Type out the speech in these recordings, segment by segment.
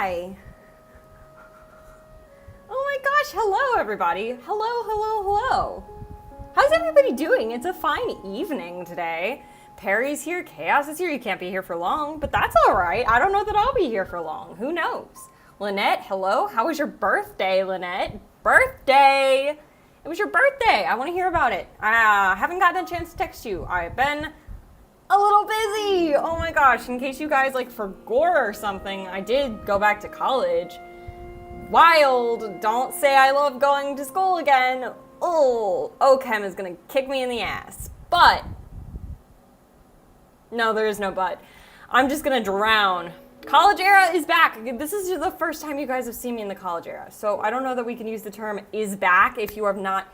Hi. Oh my gosh, hello everybody. Hello. How's everybody doing? It's a fine evening today. Perry's here, Chaos is here. You can't be here for long, but that's all right. I don't know that I'll be here for long. Who knows? Lynette, hello. How was your birthday, Lynette? Birthday! It was your birthday. I want to hear about it. I haven't gotten a chance to text you. I've been a little busy. Oh my gosh, in case you guys like forgot or something, I did go back to college. Wild. Don't say I love going to school again. Oh, OChem is gonna kick me in the ass. But, no, there is no but. I'm just gonna drown. College era is back. This is the first time you guys have seen me in the college era. So I don't know that we can use the term is back if you have not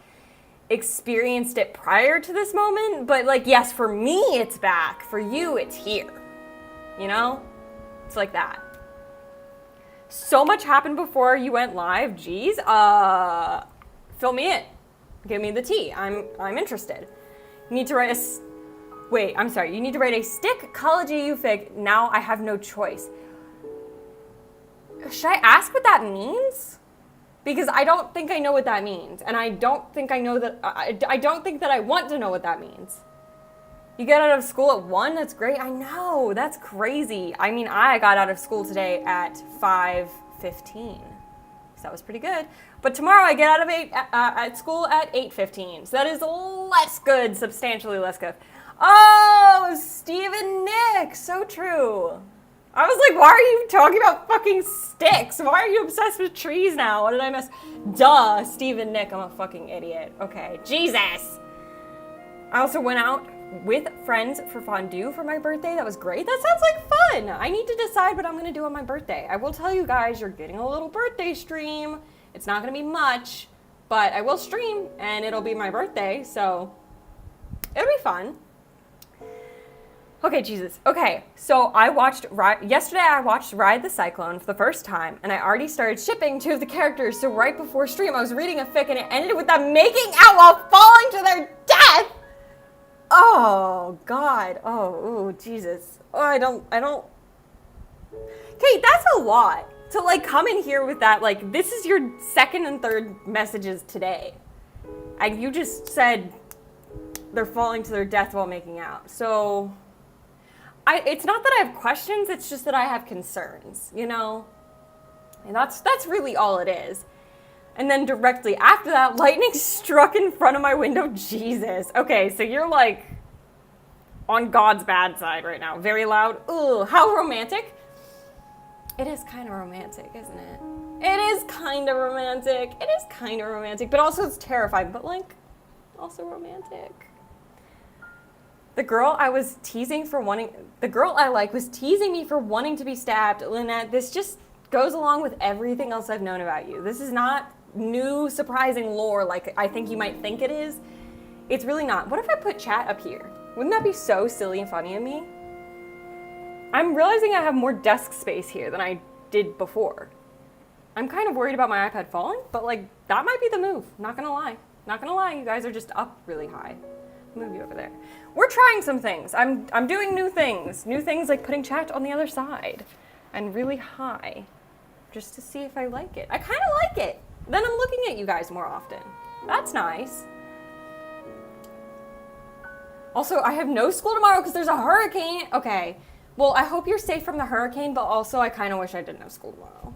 experienced it prior to this moment. But like, yes, for me, it's back. For you, it's here. You know? It's like that. So much happened before you went live. Geez. Fill me in. Give me the tea. I'm interested. You need to write you need to write a stick college EU fic. Now I have no choice. Should I ask what that means? Because I don't think I know what that means. And I don't think I know that, I don't think that I want to know what that means. You get out of school at 1? That's great. I know, that's crazy. I mean, I got out of school today at 5:15. So that was pretty good. But tomorrow I get out of at school at 8:15. So that is less good, substantially less good. Oh, Stephen Nick, so true. I was like, why are you talking about fucking sticks? Why are you obsessed with trees now? What did I miss? Duh, Stephen Nick, I'm a fucking idiot. Okay, Jesus. I also went out with friends for fondue for my birthday. That was great. That sounds like fun. I need to decide what I'm gonna do on my birthday. I will tell you guys, you're getting a little birthday stream. It's not gonna be much, but I will stream and it'll be my birthday, so it'll be fun. Okay, Jesus. Okay, so yesterday I watched Ride the Cyclone for the first time, and I already started shipping 2 of the characters, so right before stream I was reading a fic and it ended with them making out while falling to their death! Oh, God. Oh, Jesus. Oh, I don't... Okay, that's a lot. To, like, come in here with that, like, this is your second and third messages today. And you just said they're falling to their death while making out. So... it's not that I have questions, it's just that I have concerns, you know? And that's really all it is. And then directly after that, lightning struck in front of my window. Jesus. Okay, so you're like on God's bad side right now. Very loud. Ugh, how romantic. It is kind of romantic, isn't it? It is kind of romantic. It is kind of romantic, but also it's terrifying, but like also romantic. The girl I like was teasing me for wanting to be stabbed. Lynette, this just goes along with everything else I've known about you. This is not new, surprising lore like I think you might think it is. It's really not. What if I put chat up here? Wouldn't that be so silly and funny of me? I'm realizing I have more desk space here than I did before. I'm kind of worried about my iPad falling, but like that might be the move. Not gonna lie. Not gonna lie, you guys are just up really high. Move you over there. We're trying some things. I'm doing new things. New things like putting chat on the other side and really high just to see if I like it. I kind of like it. Then I'm looking at you guys more often. That's nice. Also, I have no school tomorrow because there's a hurricane. Okay. Well, I hope you're safe from the hurricane, but also I kind of wish I didn't have school tomorrow.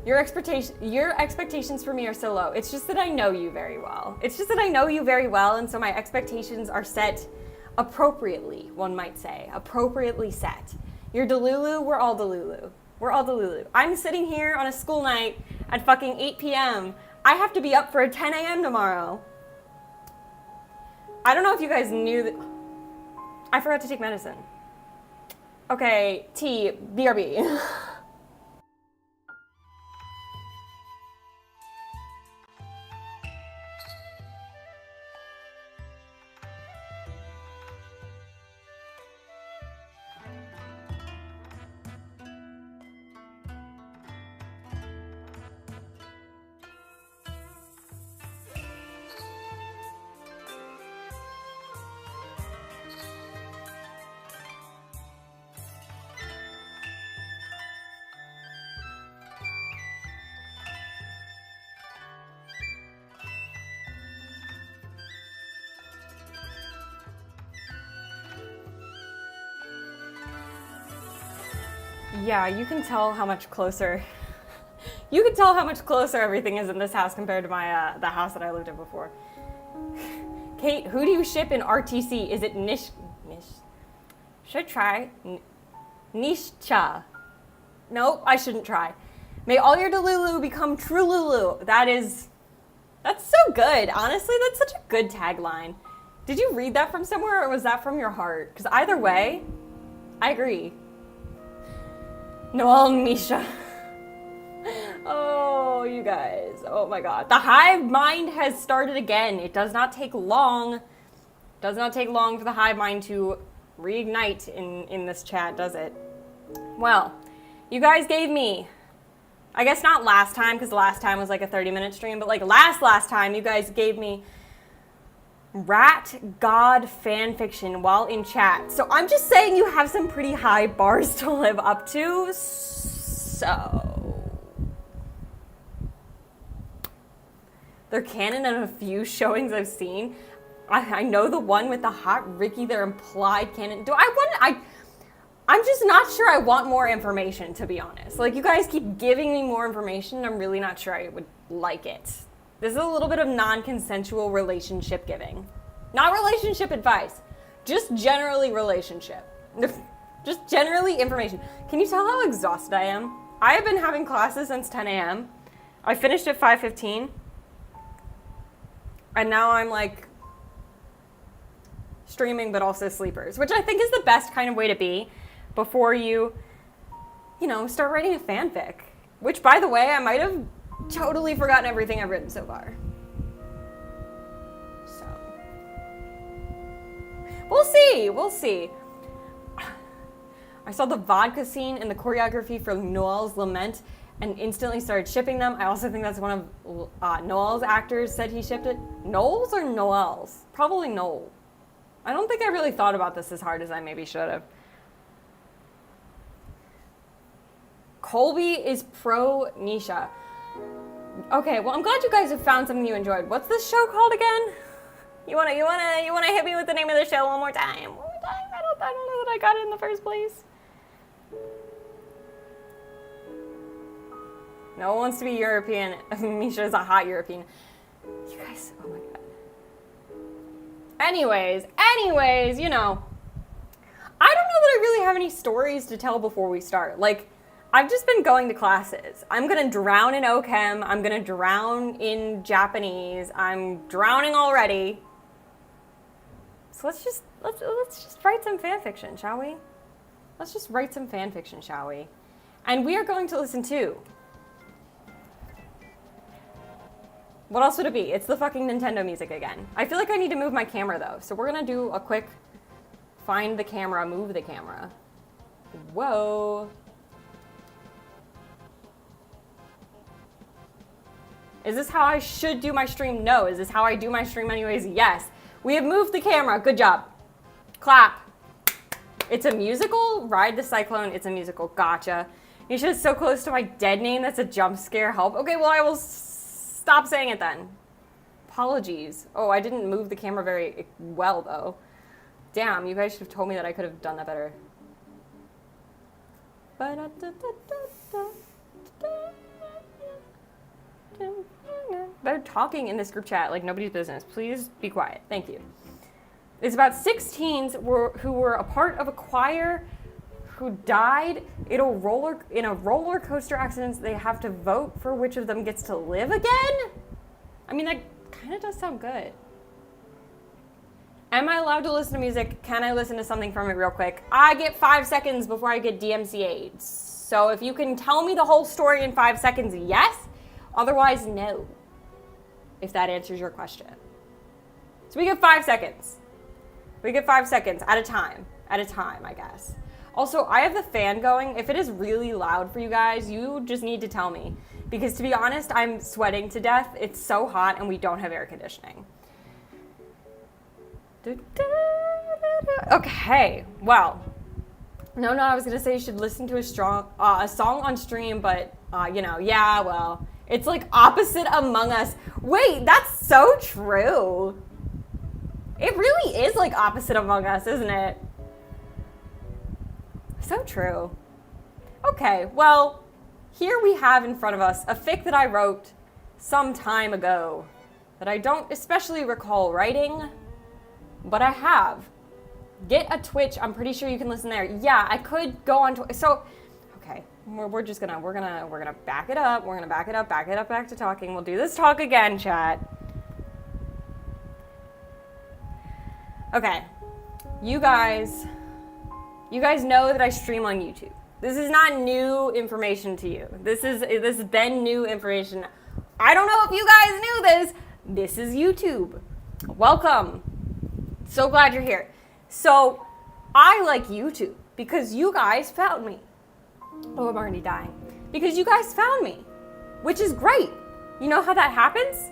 Your expectations for me are so low. It's just that I know you very well. And so my expectations are set appropriately, one might say. Appropriately set. You're Delulu, we're all Delulu. I'm sitting here on a school night at fucking 8 p.m. I have to be up for a 10 a.m. tomorrow. I don't know if you guys knew that. I forgot to take medicine. Okay, BRB. Yeah, you can tell how much closer. You can tell how much closer everything is in this house compared to my the house that I lived in before. Kate, who do you ship in RTC? Is it Nish? Should I try? Nishcha. Nope, I shouldn't try. May all your Delulu become true Lulu. That's so good. Honestly, that's such a good tagline. Did you read that from somewhere or was that from your heart? Because either way, I agree. Noel Misha. Oh, you guys. Oh my god. The hive mind has started again. It does not take long. It does not take long for the hive mind to reignite in this chat, does it? Well, you guys gave me, I guess not last time, because last time was like a 30-minute stream, but like last time you guys gave me Rat God fanfiction while in chat. So I'm just saying you have some pretty high bars to live up to. So they're canon in a few showings I've seen. I know the one with the hot Ricky, their implied canon. I'm just not sure I want more information, to be honest. Like, you guys keep giving me more information, I'm really not sure I would like it. This is a little bit of non-consensual relationship giving. Not relationship advice, just generally relationship. Just generally information. Can you tell how exhausted I am? I have been having classes since 10 a.m. I finished at 5:15. And now I'm like streaming, but also sleepers, which I think is the best kind of way to be before you start writing a fanfic. Which, by the way, I might have totally forgotten everything I've written so far. So, we'll see. I saw the vodka scene in the choreography for Noel's Lament and instantly started shipping them. I also think that's one of Noel's actors said he shipped it. Noel's or Noel's? Probably Noel. I don't think I really thought about this as hard as I maybe should have. Colby is pro Nisha. Okay, well, I'm glad you guys have found something you enjoyed. What's this show called again? You wanna hit me with the name of the show one more time? I don't know that I got it in the first place. No one wants to be European. Misha is a hot European. You guys, oh my god. Anyways, I don't know that I really have any stories to tell before we start. Like, I've just been going to classes. I'm gonna drown in OChem. I'm gonna drown in Japanese. I'm drowning already. So let's just write some fan fiction, shall we? Let's just write some fan fiction, shall we? And we are going to listen to. What else would it be? It's the fucking Nintendo music again. I feel like I need to move my camera though. So we're gonna do a quick find the camera, move the camera. Whoa. Is this how I should do my stream? No. Is this how I do my stream anyways? Yes. We have moved the camera. Good job. Clap. It's a musical? Ride the Cyclone. It's a musical. Gotcha. Nisha is so close to my dead name. That's a jump scare. Help. Okay, well, I will stop saying it then. Apologies. Oh, I didn't move the camera very well, though. Damn, you guys should have told me that I could have done that better. They're talking in this group chat like nobody's business. Please be quiet. Thank you. It's about 6 teens who were a part of a choir who died in a roller coaster accident. They have to vote for which of them gets to live again? I mean, that kind of does sound good. Am I allowed to listen to music? Can I listen to something from it real quick? I get 5 seconds before I get DMCA'd. So if you can tell me the whole story in 5 seconds, yes. Otherwise, no. If that answers your question. So we get 5 seconds. We get 5 seconds at a time. At a time, I guess. Also, I have the fan going. If it is really loud for you guys, you just need to tell me. Because to be honest, I'm sweating to death. It's so hot and we don't have air conditioning. Okay, well. No, I was gonna say you should listen to a song on stream, but, yeah, well. It's like opposite Among Us. Wait, that's so true. It really is like opposite Among Us, isn't it? So true. Okay, well, here we have in front of us a fic that I wrote some time ago that I don't especially recall writing, but I have. Get a Twitch. I'm pretty sure you can listen there. Yeah, I could go on Twitch. So, okay, we're just gonna back it up. We're gonna back it up, back to talking. We'll do this talk again, chat. Okay, you guys know that I stream on YouTube. This is not new information to you. This has been new information. I don't know if you guys knew this. This is YouTube. Welcome. So glad you're here. So I like YouTube because you guys found me. Oh, I'm already dying. Because you guys found me, which is great. You know how that happens?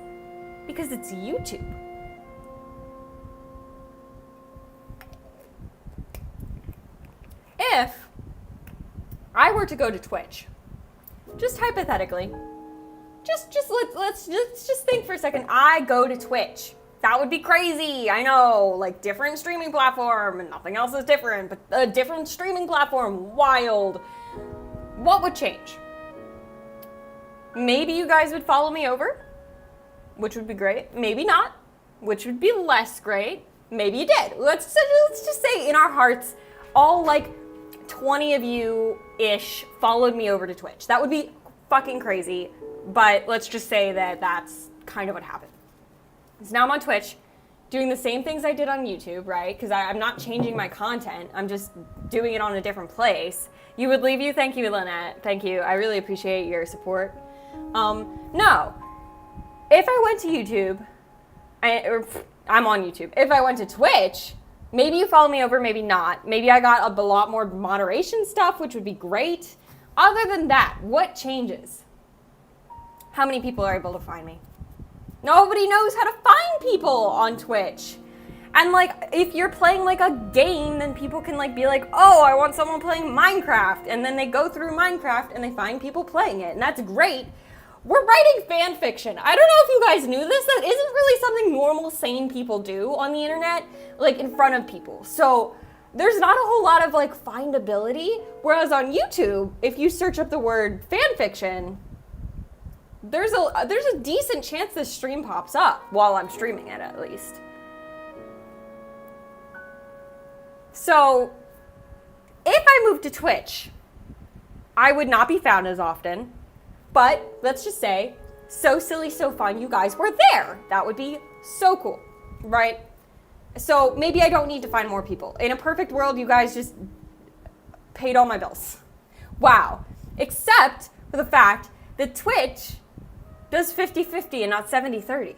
Because it's YouTube. If I were to go to Twitch, just hypothetically, let's just think for a second. I go to Twitch. That would be crazy. I know, like different streaming platform and nothing else is different, but a different streaming platform, wild. What would change? Maybe you guys would follow me over, which would be great. Maybe not, which would be less great. Maybe you did. Let's just say in our hearts, all like 20 of you-ish followed me over to Twitch. That would be fucking crazy, but let's just say that that's kind of what happened. So now I'm on Twitch doing the same things I did on YouTube, right? Because I'm not changing my content. I'm just doing it on a different place. You would leave you? Thank you, Lynette. Thank you. I really appreciate your support. No. If I went to YouTube, I'm on YouTube. If I went to Twitch, maybe you follow me over, maybe not. Maybe I got a lot more moderation stuff, which would be great. Other than that, what changes? How many people are able to find me? Nobody knows how to find people on Twitch. And like, if you're playing like a game, then people can like be like, oh, I want someone playing Minecraft. And then they go through Minecraft and they find people playing it. And that's great. We're writing fan fiction. I don't know if you guys knew this. That isn't really something normal, sane people do on the internet, like in front of people. So there's not a whole lot of like findability. Whereas on YouTube, if you search up the word fan fiction, there's a decent chance this stream pops up while I'm streaming it, at least. So if I moved to Twitch, I would not be found as often, but let's just say, so silly, so fun, you guys were there. That would be so cool, right? So maybe I don't need to find more people. In a perfect world, you guys just paid all my bills. Wow. Except for the fact that Twitch does 50-50 and not 70-30.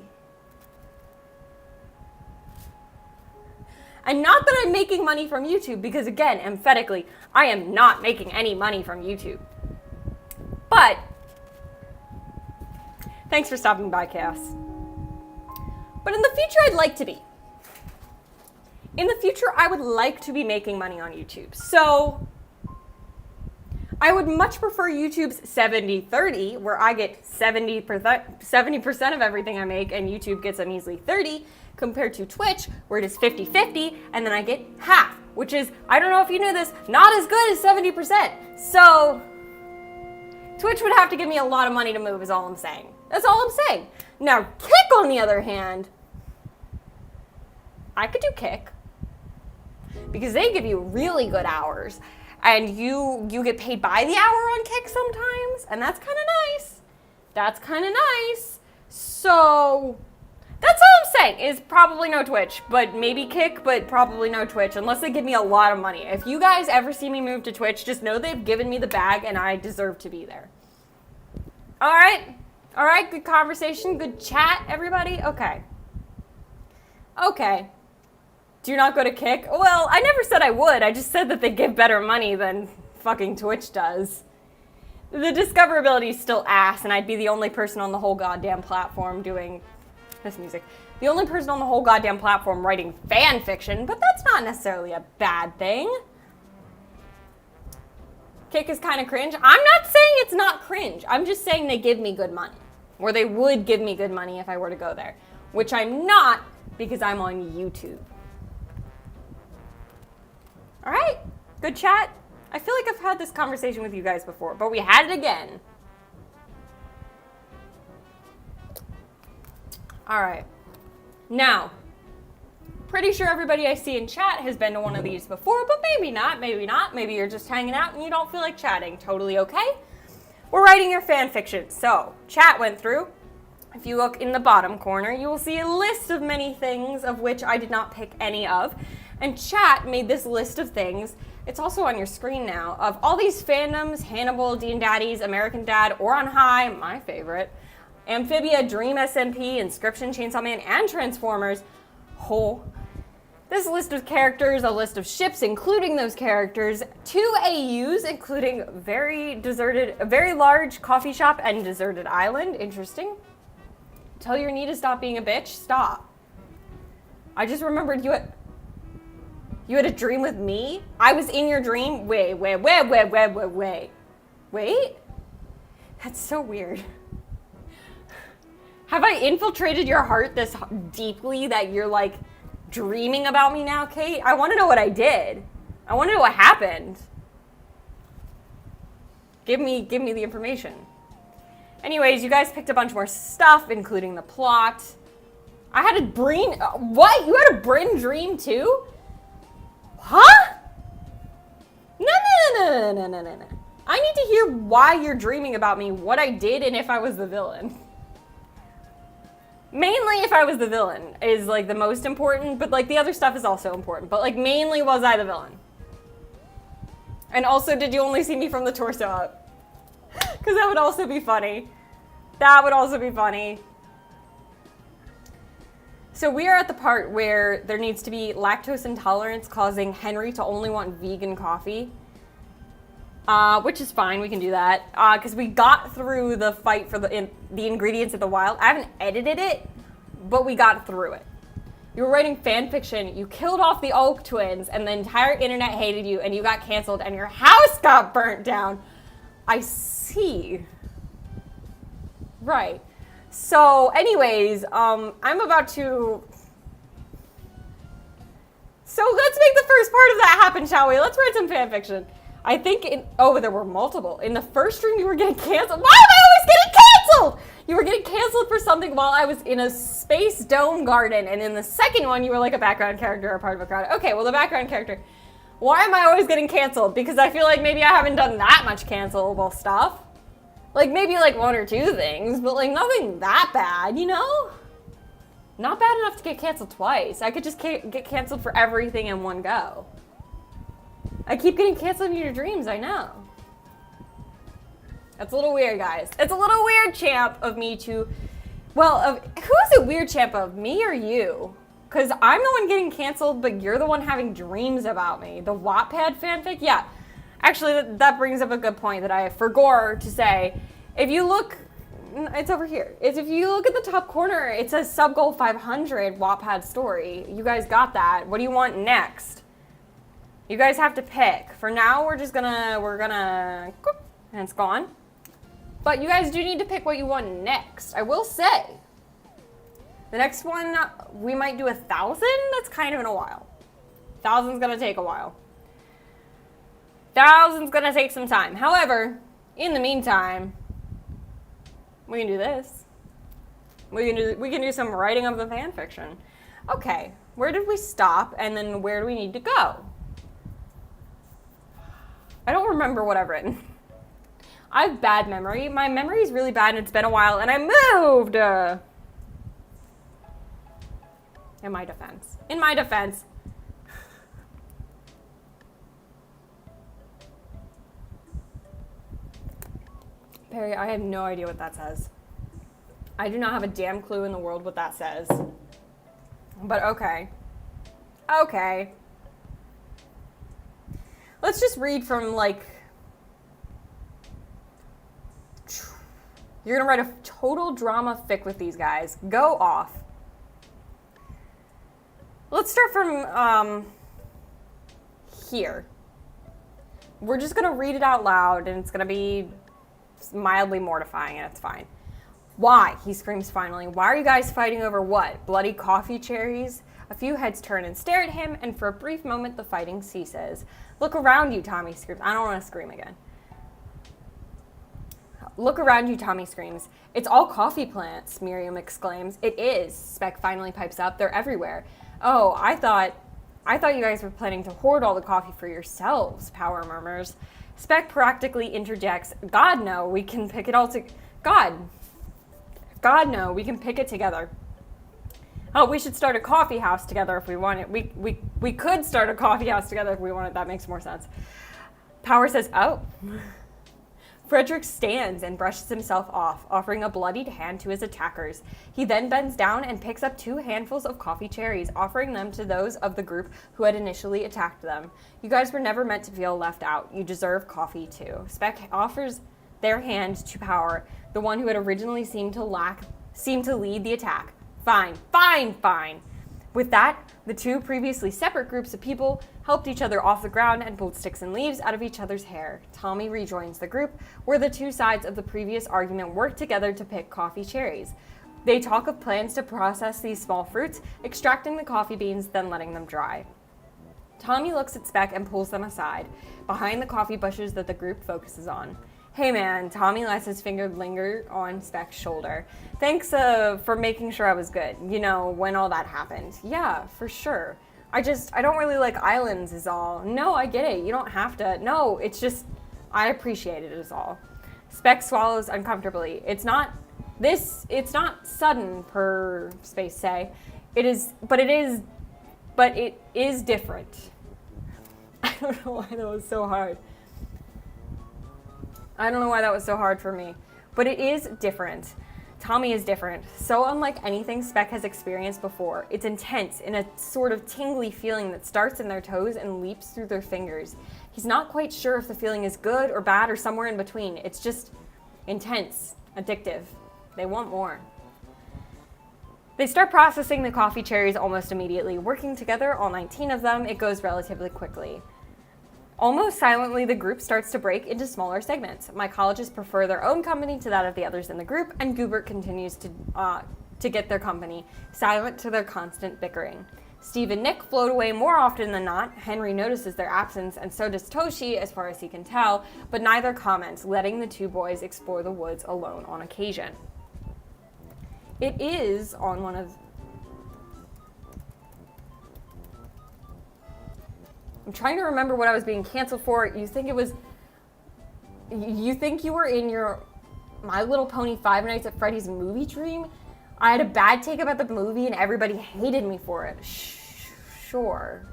And not that I'm making money from YouTube, because again, emphatically, I am not making any money from YouTube. But, thanks for stopping by, Chaos. But in the future, I'd like to be. In the future, I would like to be making money on YouTube. So, I would much prefer YouTube's 70-30, where I get 70% of everything I make and YouTube gets a measly 30, compared to Twitch, where it is 50-50, and then I get half, which is, I don't know if you knew this, not as good as 70%. So, Twitch would have to give me a lot of money to move, is all I'm saying. That's all I'm saying. Now, Kick, on the other hand, I could do Kick, because they give you really good hours. And you get paid by the hour on Kick sometimes, and that's kind of nice. That's kind of nice. So that's all I'm saying is probably no Twitch, but maybe Kick, but probably no Twitch, unless they give me a lot of money. If you guys ever see me move to Twitch, just know they've given me the bag and I deserve to be there. All right, good conversation, good chat, everybody. Okay. Do you not go to Kick? Well, I never said I would. I just said that they give better money than fucking Twitch does. The discoverability is still ass, and I'd be the only person on the whole goddamn platform doing this music. The only person on the whole goddamn platform writing fan fiction, but that's not necessarily a bad thing. Kick is kind of cringe. I'm not saying it's not cringe. I'm just saying they give me good money. Or they would give me good money if I were to go there. Which I'm not, because I'm on YouTube. All right, good chat. I feel like I've had this conversation with you guys before, but we had it again. All right. Now, pretty sure everybody I see in chat has been to one of these before, but maybe not, maybe not. Maybe you're just hanging out and you don't feel like chatting. Totally okay. We're writing your fan fiction. So, chat went through. If you look in the bottom corner, you will see a list of many things of which I did not pick any of. And chat made this list of things. It's also on your screen now, of all these fandoms: Hannibal, Dean Daddies, American Dad, Or on High, my favorite, Amphibia, Dream SMP, Inscription, Chainsaw Man, and Transformers. This list of characters, a list of ships including those characters, 2 AUs including a very large coffee shop and deserted island. Interesting. Tell your knee to stop being a bitch. Stop. I just remembered you had a dream with me? I was in your dream? Wait. That's so weird. Have I infiltrated your heart this deeply that you're like dreaming about me now, Kate? I want to know what I did. I want to know what happened. Give me the information. Anyways, you guys picked a bunch more stuff, including the plot. I had a brain... What? You had a brain dream too? Huh? No. I need to hear why you're dreaming about me, what I did, and if I was the villain. Mainly if I was the villain is like the most important, but like the other stuff is also important. But like mainly, was I the villain? And also, did you only see me from the torso up? Because that would also be funny. That would also be funny. So we are at the part where there needs to be lactose intolerance causing Henry to only want vegan coffee. Which is fine, we can do that. Because we got through the fight for the ingredients of the wild. I haven't edited it, but we got through it. You were writing fan fiction, you killed off the Oak twins, and the entire internet hated you, and you got canceled, and your house got burnt down. I see. Right. So, anyways, I'm about to... So let's make the first part of that happen, shall we? Let's write some fan fiction. I think there were multiple. In the first stream, you were getting canceled. Why am I always getting canceled? You were getting canceled for something while I was in a space dome garden. And in the second one, you were like a background character or part of a crowd. Okay, well, the background character. Why am I always getting canceled? Because I feel like maybe I haven't done that much cancelable stuff. Like, maybe like 1 or 2 things, but like nothing that bad, you know? Not bad enough to get canceled twice. I could just get canceled for everything in one go. I keep getting canceled in your dreams, I know. That's a little weird, guys. It's a little weird, champ, of me to... Well, who is it weird, champ, of? Me or you? Because I'm the one getting canceled, but you're the one having dreams about me. The Wattpad fanfic? Yeah. Actually, that brings up a good point that I forgot to say. If you look... It's over here. If you look at the top corner, it says Subgoal 500 Wattpad story. You guys got that. What do you want next? You guys have to pick. For now, we're gonna, and it's gone. But you guys do need to pick what you want next. I will say, the next one, we might do 1,000. That's kind of in a while. 1,000's gonna take a while. 1,000's gonna take some time. However, in the meantime, we can do this. We can do some writing of the fan fiction. Okay, where did we stop, and then where do we need to go? I don't remember what I've written. I have bad memory. My memory is really bad, and it's been a while, and I moved. In my defense. Perry, I have no idea what that says. I do not have a damn clue in the world what that says. But okay. Okay. Let's just read from, like... You're gonna write a total drama fic with these guys. Go off. Let's start from, here. We're just gonna read it out loud, and it's gonna be mildly mortifying, and it's fine. Why? He screams finally. Why are you guys fighting over what? Bloody coffee cherries? A few heads turn and stare at him, and for a brief moment, the fighting ceases. Look around you, Tommy screams. I don't want to scream again. Look around you, Tommy screams. It's all coffee plants, Miriam exclaims. It is, Speck finally pipes up. They're everywhere. Oh, I thought you guys were planning to hoard all the coffee for yourselves, Power murmurs. Speck practically interjects, God, no, we can pick it all God, no, we can pick it together. Oh, we should start a coffee house together if we want it. We could start a coffee house together if we want it. That makes more sense. Power says, oh. Frederick stands and brushes himself off, offering a bloodied hand to his attackers. He then bends down and picks up 2 handfuls of coffee cherries, offering them to those of the group who had initially attacked them. You guys were never meant to feel left out. You deserve coffee, too. Speck offers their hand to Power, the one who had originally seemed to lead the attack. Fine. With that, the 2 previously separate groups of people helped each other off the ground and pulled sticks and leaves out of each other's hair. Tommy rejoins the group, where the 2 sides of the previous argument work together to pick coffee cherries. They talk of plans to process these small fruits, extracting the coffee beans, then letting them dry. Tommy looks at Speck and pulls them aside, behind the coffee bushes that the group focuses on. Hey man, Tommy lets his finger linger on Speck's shoulder. Thanks for making sure I was good, when all that happened. Yeah, for sure. I don't really like islands is all. No, I get it. You don't have to. No, it's just, I appreciate it is all. Speck swallows uncomfortably. It's not sudden per space say. It is different. I don't know why that was so hard. I don't know why that was so hard for me, but it is different. Tommy is different, so unlike anything Speck has experienced before. It's intense, in a sort of tingly feeling that starts in their toes and leaps through their fingers. He's not quite sure if the feeling is good or bad or somewhere in between. It's just intense, addictive. They want more. They start processing the coffee cherries almost immediately. Working together, all 19 of them, it goes relatively quickly. Almost silently, the group starts to break into smaller segments. Mycologists prefer their own company to that of the others in the group, and Goobert continues to get their company, silent to their constant bickering. Steve and Nick float away more often than not. Henry notices their absence, and so does Toshi, as far as he can tell, but neither comments, letting the 2 boys explore the woods alone on occasion. It is on one of... I'm trying to remember what I was being canceled for. You think you were in your My Little Pony 5 Nights at Freddy's movie dream? I had a bad take about the movie and everybody hated me for it. Sure.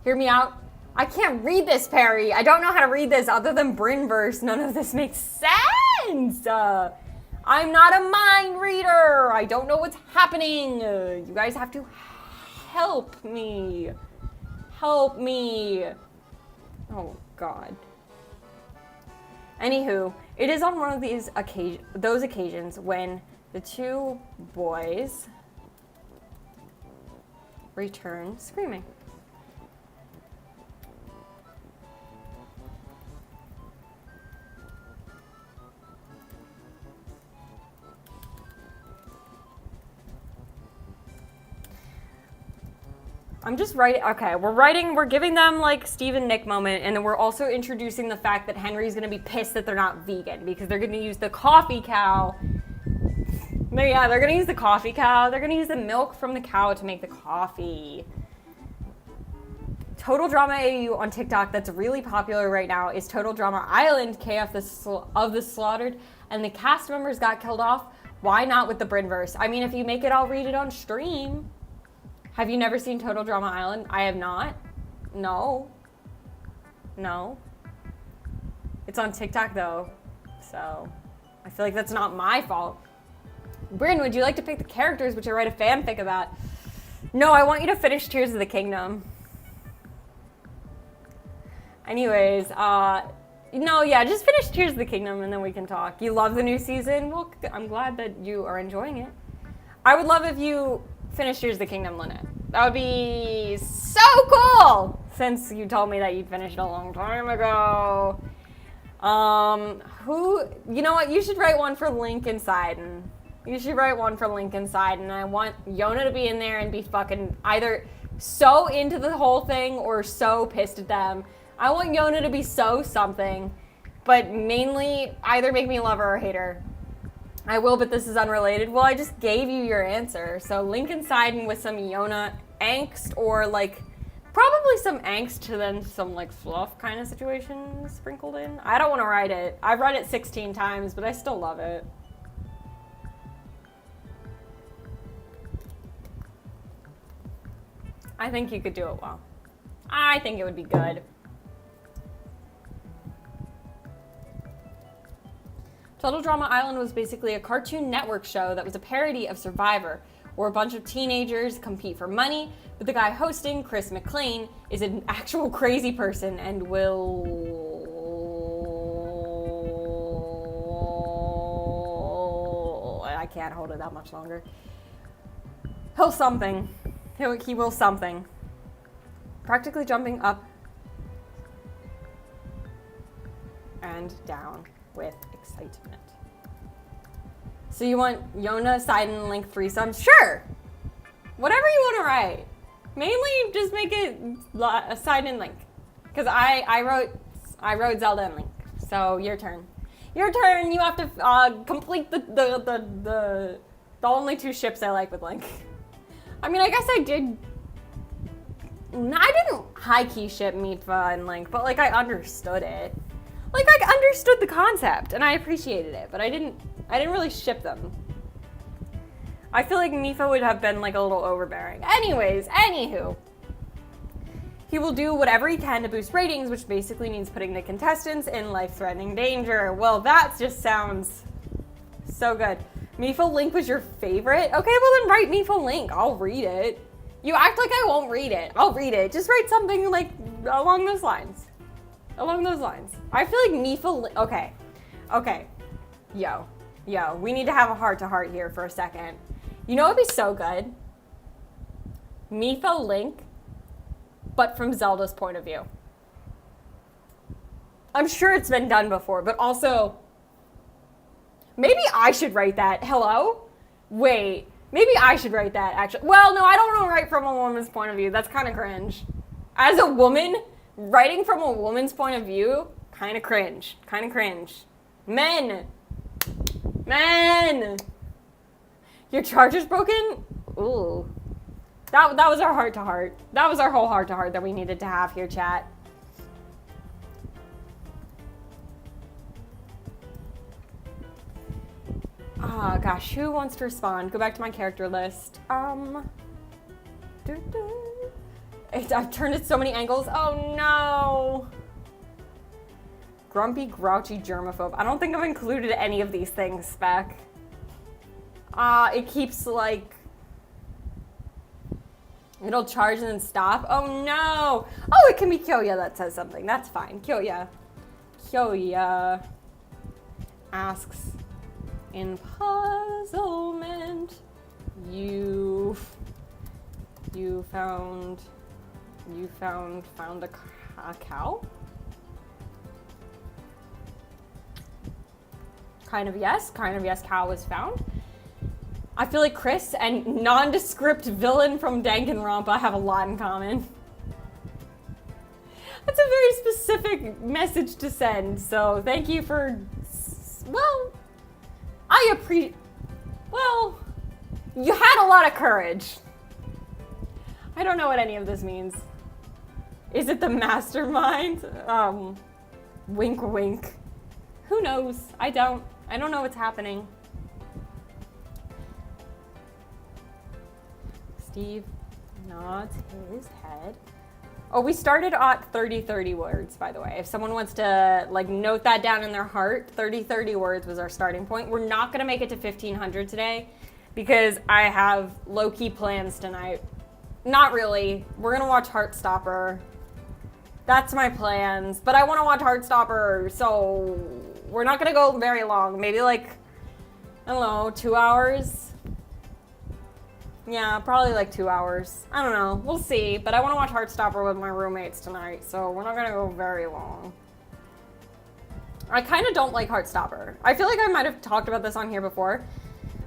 Hear me out. I can't read this, Perry. I don't know how to read this other than Brynverse. None of this makes sense. I'm not a mind reader. I don't know what's happening. You guys have to help me. Help me. Oh, God. Anywho, it is on one of those occasions when the 2 boys return screaming. I'm just writing, okay, we're giving them like Steve and Nick moment, and then we're also introducing the fact that Henry's gonna be pissed that they're not vegan because they're gonna use the coffee cow. They're gonna use the coffee cow. They're gonna use the milk from the cow to make the coffee. Total Drama AU on TikTok that's really popular right now is Total Drama Island, KF of the Slaughtered, and the cast members got killed off. Why not with the Brynverse? I mean, if you make it, I'll read it on stream. Have you never seen Total Drama Island? I have not. No. It's on TikTok though, so I feel like that's not my fault. Bryn, would you like to pick the characters which I write a fanfic about? No, I want you to finish Tears of the Kingdom. Anyways, just finish Tears of the Kingdom and then we can talk. You love the new season? Well, I'm glad that you are enjoying it. I would love if you finish Tears of the Kingdom, Lynette. That would be so cool! Since you told me that you'd finished a long time ago. You know what? You should write one for Link inside and You should write one for Link inside, and I want Yona to be in there and be fucking either so into the whole thing or so pissed at them. I want Yona to be so something, but mainly either make me love her or hate her. I will, but this is unrelated. Well, I just gave you your answer. So Link inside and with some Yona angst, or like probably some angst to then some like fluff kind of situation sprinkled in. I don't want to write it. I've read it 16 times, but I still love it. I think you could do it well. I think it would be good. Total Drama Island was basically a Cartoon Network show that was a parody of Survivor, where a bunch of teenagers compete for money, but the guy hosting, Chris McLean, is an actual crazy person and I can't hold it that much longer. He'll something. He will something. Practically jumping up and down with excitement. So you want Yona, Sidon, and Link threesome? Sure! Whatever you want to write. Mainly just make it Sidon and Link. Because I wrote Zelda and Link. So your turn. Your turn! You have to complete the only two ships I like with Link. I mean, I guess I didn't high-key ship Mipha and Link, but like I understood it. Like I understood the concept and I appreciated it, but I didn't really ship them. I feel like Mipha would have been like a little overbearing. Anyways, anywho. He will do whatever he can to boost ratings, which basically means putting the contestants in life-threatening danger. Well, that just sounds so good. Mipha Link was your favorite? Okay, well then write Mipha Link. I'll read it. You act like I won't read it. I'll read it. Just write something like along those lines. Along those lines. I feel like Mipha Link. Okay. Yo, we need to have a heart-to-heart here for a second. You know what would be so good? Mipha Link, but from Zelda's point of view. I'm sure it's been done before, but also, maybe I should write that. Hello? Wait, maybe I should write that, actually. Well, no, I don't want to write from a woman's point of view. That's kind of cringe. As a woman, writing from a woman's point of view, kind of cringe. Kind of cringe. Men! Your charger's broken? Ooh. That was our heart-to-heart. That was our whole heart-to-heart that we needed to have here, chat. Ah, gosh, who wants to respond? Go back to my character list. I've turned it so many angles. Oh, no. Grumpy, grouchy, germaphobe. I don't think I've included any of these things, Spec. It keeps, like... It'll charge and then stop. Oh, no. Oh, it can be Kyoya that says something. That's fine. Kyoya asks, in puzzlement, you found a cow? Kind of yes, cow was found. I feel like Chris and nondescript villain from Danganronpa have a lot in common. That's a very specific message to send, so thank you for, well, you had a lot of courage. I don't know what any of this means. Is it the mastermind? Wink wink. Who knows? I don't know what's happening. Steve nods his head. Oh, we started at 30 words, by the way. If someone wants to like note that down in their heart, 30 words was our starting point. We're not gonna make it to 1,500 today because I have low-key plans tonight. Not really. We're gonna watch Heartstopper. That's my plans, but I wanna watch Heartstopper, so we're not gonna go very long. Maybe like, I don't know, 2 hours? Yeah, probably like 2 hours. I don't know. We'll see. But I want to watch Heartstopper with my roommates tonight, so we're not going to go very long. I kind of don't like Heartstopper. I feel like I might have talked about this on here before,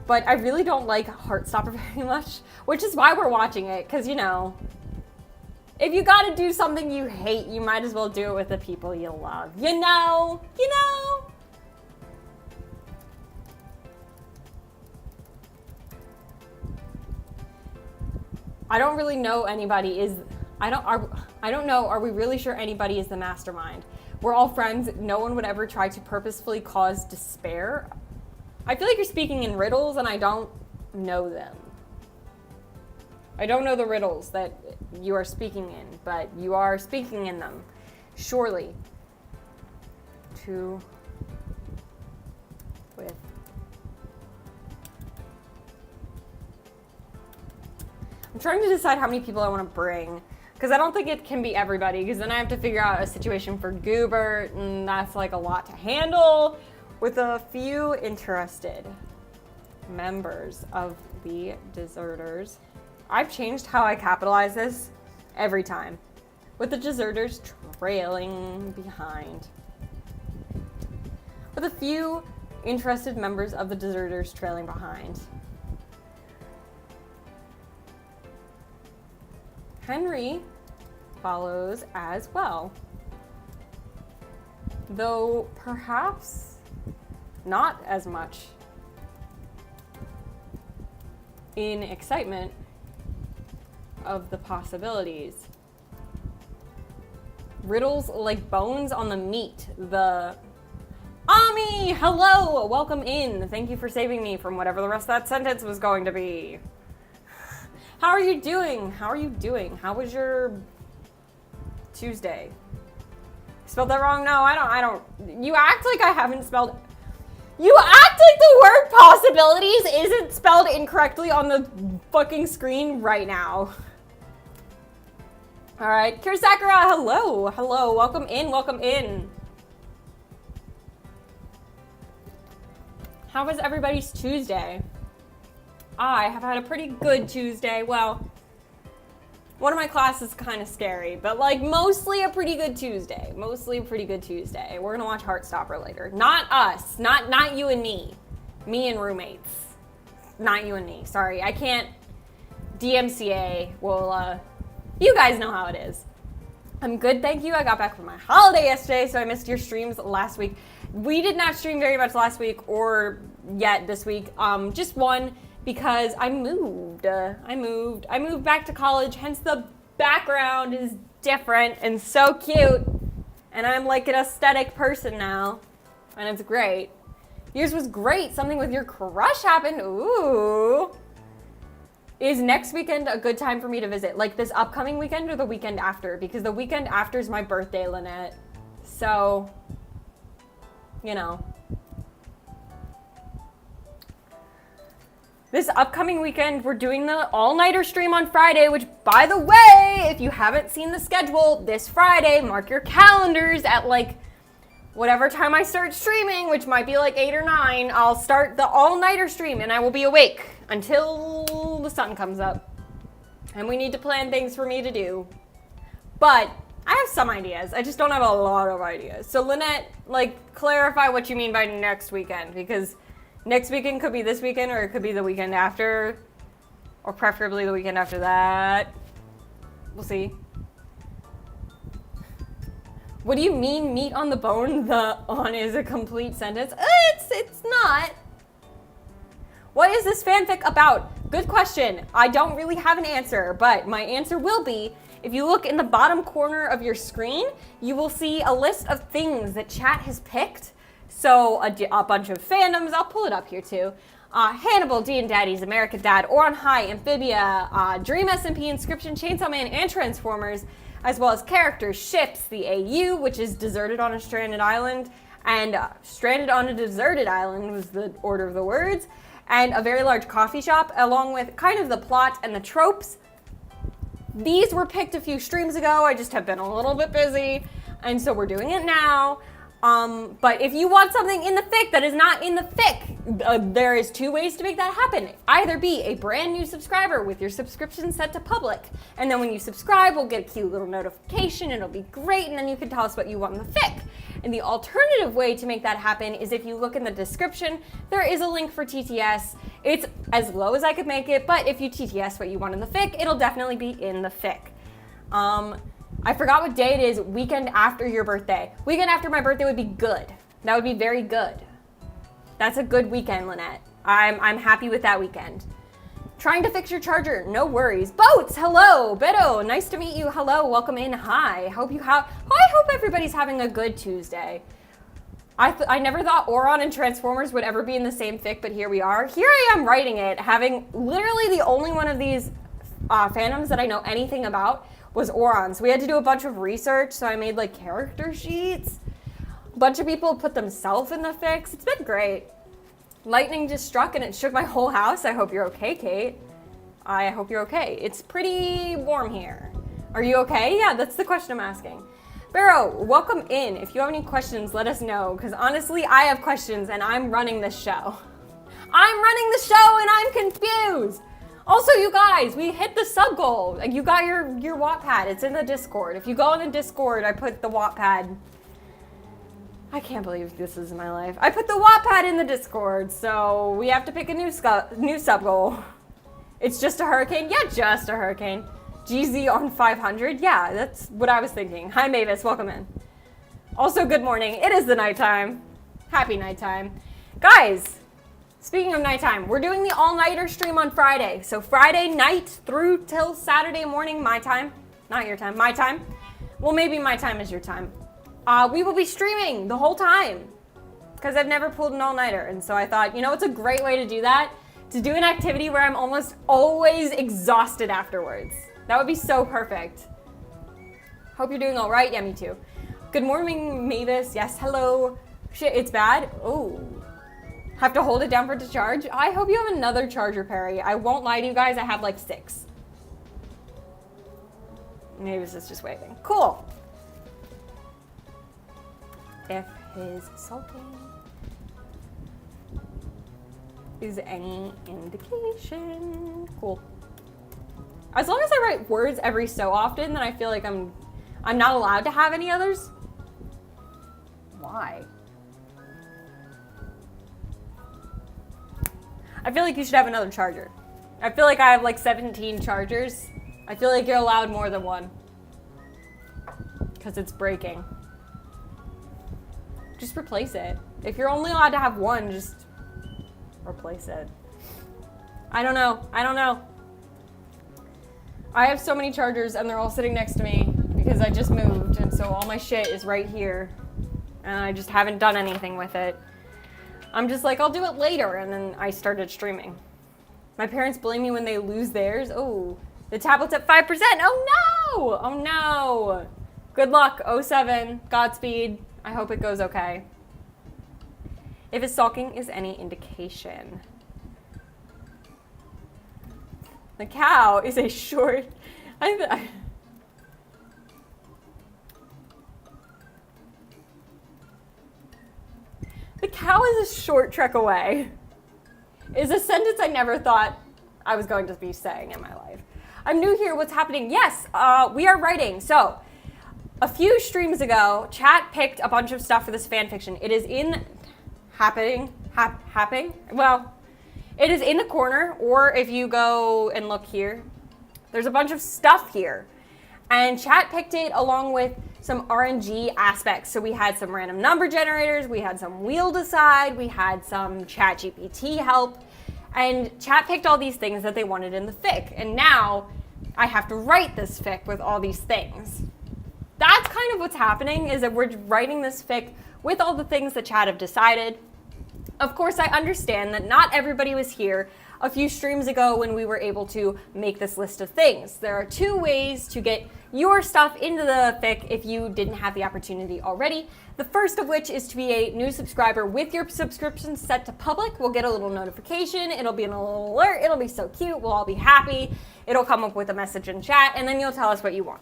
But I really don't like Heartstopper very much, which is why we're watching it, because, you know, if you gotta do something you hate, you might as well do it with the people you love. You know? You know? I don't really know anybody is... I don't know, are we really sure anybody is the mastermind? We're all friends. No one would ever try to purposefully cause despair. I feel like you're speaking in riddles and I don't know them. I don't know the riddles that you are speaking in, but you are speaking in them. Surely. I'm trying to decide how many people I want to bring. Because I don't think it can be everybody, because then I have to figure out a situation for Goobert, and that's like a lot to handle with a few interested members of the Deserters. I've changed how I capitalize this every time, with the Deserters trailing behind. With a few interested members of the Deserters trailing behind. Henry follows as well, though perhaps not as much in excitement of the possibilities. Riddles like bones on the meat. The Ami, hello, welcome in. Thank you for saving me from whatever the rest of that sentence was going to be. How are you doing? How are you doing? How was your Tuesday? Spelled that wrong? No, I don't. You act like I haven't spelled. You act like the word possibilities isn't spelled incorrectly on the fucking screen right now. All right, Kira Sakura, hello, hello, welcome in, welcome in. How was everybody's Tuesday? I have had a pretty good Tuesday. Well, one of my classes is kind of scary, but like mostly a pretty good Tuesday. Mostly a pretty good Tuesday. We're gonna watch Heartstopper later. Not us, not you and me. Me and roommates. Not you and me, sorry. I can't, DMCA will, you guys know how it is. I'm good, thank you. I got back from my holiday yesterday, so I missed your streams last week. We did not stream very much last week or yet this week. Just one. Because I moved. I moved back to college, hence the background is different and so cute. And I'm like an aesthetic person now. And it's great. Yours was great. Something with your crush happened. Ooh. Is next weekend a good time for me to visit? Like this upcoming weekend or the weekend after? Because the weekend after is my birthday, Lynette. So, you know. This upcoming weekend, we're doing the all-nighter stream on Friday, which, by the way, if you haven't seen the schedule, this Friday, mark your calendars at, like, whatever time I start streaming, which might be, like, 8 or 9, I'll start the all-nighter stream, and I will be awake until the sun comes up. And we need to plan things for me to do. But I have some ideas. I just don't have a lot of ideas. So, Lynette, like, clarify what you mean by next weekend, because next weekend could be this weekend, or it could be the weekend after, or preferably the weekend after that. We'll see. What do you mean, meat on the bone? The on is a complete sentence. It's not. What is this fanfic about? Good question. I don't really have an answer, but my answer will be, if you look in the bottom corner of your screen, you will see a list of things that chat has picked. So a bunch of fandoms, I'll pull it up here too. Hannibal, D and Daddies, America Dad, Or on High, Amphibia, Dream SMP, Inscription, Chainsaw Man, and Transformers, as well as characters, ships, the AU, which is Deserted on a Stranded Island, and Stranded on a Deserted Island was the order of the words, and a very large coffee shop, along with kind of the plot and the tropes. These were picked a few streams ago, I just have been a little bit busy, and so we're doing it now. But if you want something in the fic that is not in the fic, there is 2 ways to make that happen. Either be a brand new subscriber with your subscription set to public, and then when you subscribe, we'll get a cute little notification, it'll be great, and then you can tell us what you want in the fic. And the alternative way to make that happen is if you look in the description, there is a link for TTS. It's as low as I could make it, but if you TTS what you want in the fic, it'll definitely be in the fic. I forgot what day it is, weekend after your birthday. Weekend after my birthday would be good. That would be very good. That's a good weekend, Lynette. I'm happy with that weekend. Trying to fix your charger, no worries. Boats, hello. Beto, nice to meet you. Hello, welcome in. Hi. I hope everybody's having a good Tuesday. I never thought Auron and Transformers would ever be in the same fic, but here we are. Here I am writing it, having literally the only one of these fandoms that I know anything about was Auron. So we had to do a bunch of research, so I made like character sheets. A bunch of people put themselves in the fics. It's been great. Lightning just struck and it shook my whole house. I hope you're okay, Kate. I hope you're okay. It's pretty warm here. Are you okay? Yeah, that's the question I'm asking. Barrow, welcome in. If you have any questions, let us know, because honestly, I have questions and I'm running this show. I'm running the show and I'm confused. Also, you guys, we hit the sub goal. You got your Wattpad. It's in the Discord. If you go in the Discord, I put the Wattpad. I can't believe this is my life. I put the Wattpad in the Discord, so we have to pick a new sub goal. It's just a hurricane? Yeah, just a hurricane. GZ on 500? Yeah, that's what I was thinking. Hi, Mavis. Welcome in. Also, good morning. It is the nighttime. Happy nighttime. Guys, speaking of nighttime, we're doing the all-nighter stream on Friday. So Friday night through till Saturday morning, my time. Not your time, my time. Well, maybe my time is your time. We will be streaming the whole time because I've never pulled an all-nighter. And so I thought, you know, it's a great way to do that? To do an activity where I'm almost always exhausted afterwards. That would be so perfect. Hope you're doing all right. Yeah, me too. Good morning, Mavis. Yes, hello. Shit, it's bad. Oh. Have to hold it down for it to charge. I hope you have another charger, Perry. I won't lie to you guys. I have like 6. Mavis is just waving. Cool. If his sulking is any indication. Cool. As long as I write words every so often, then I feel like I'm not allowed to have any others. Why? I feel like you should have another charger. I feel like I have like 17 chargers. I feel like you're allowed more than one. Because it's breaking. Just replace it. If you're only allowed to have one, just replace it. I don't know. I don't know. I have so many chargers and they're all sitting next to me because I just moved, and so all my shit is right here and I just haven't done anything with it. I'm just like, I'll do it later, and then I started streaming. My parents blame me when they lose theirs. Oh, the tablet's at 5%. Oh no! Oh no! Good luck, 07. Godspeed. I hope it goes okay. If his sulking is any indication. The cow is a short... The cow is a short trek away. Is a sentence I never thought I was going to be saying in my life. I'm new here. What's happening? Yes, we are writing. So, a few streams ago, chat picked a bunch of stuff for this fan fiction. It is in... happening? Well... It is in the corner, or if you go and look here, there's a bunch of stuff here. And chat picked it along with some RNG aspects. So we had some random number generators, we had some wheel decide, we had some chat GPT help, and chat picked all these things that they wanted in the fic. And now I have to write this fic with all these things. That's kind of what's happening, is that we're writing this fic with all the things that chat have decided. Of course, I understand that not everybody was here a few streams ago when we were able to make this list of things. There are 2 ways to get your stuff into the fic if you didn't have the opportunity already. The first of which is to be a new subscriber with your subscription set to public. We'll get a little notification. It'll be a little alert. It'll be so cute. We'll all be happy. It'll come up with a message in chat, and then you'll tell us what you want.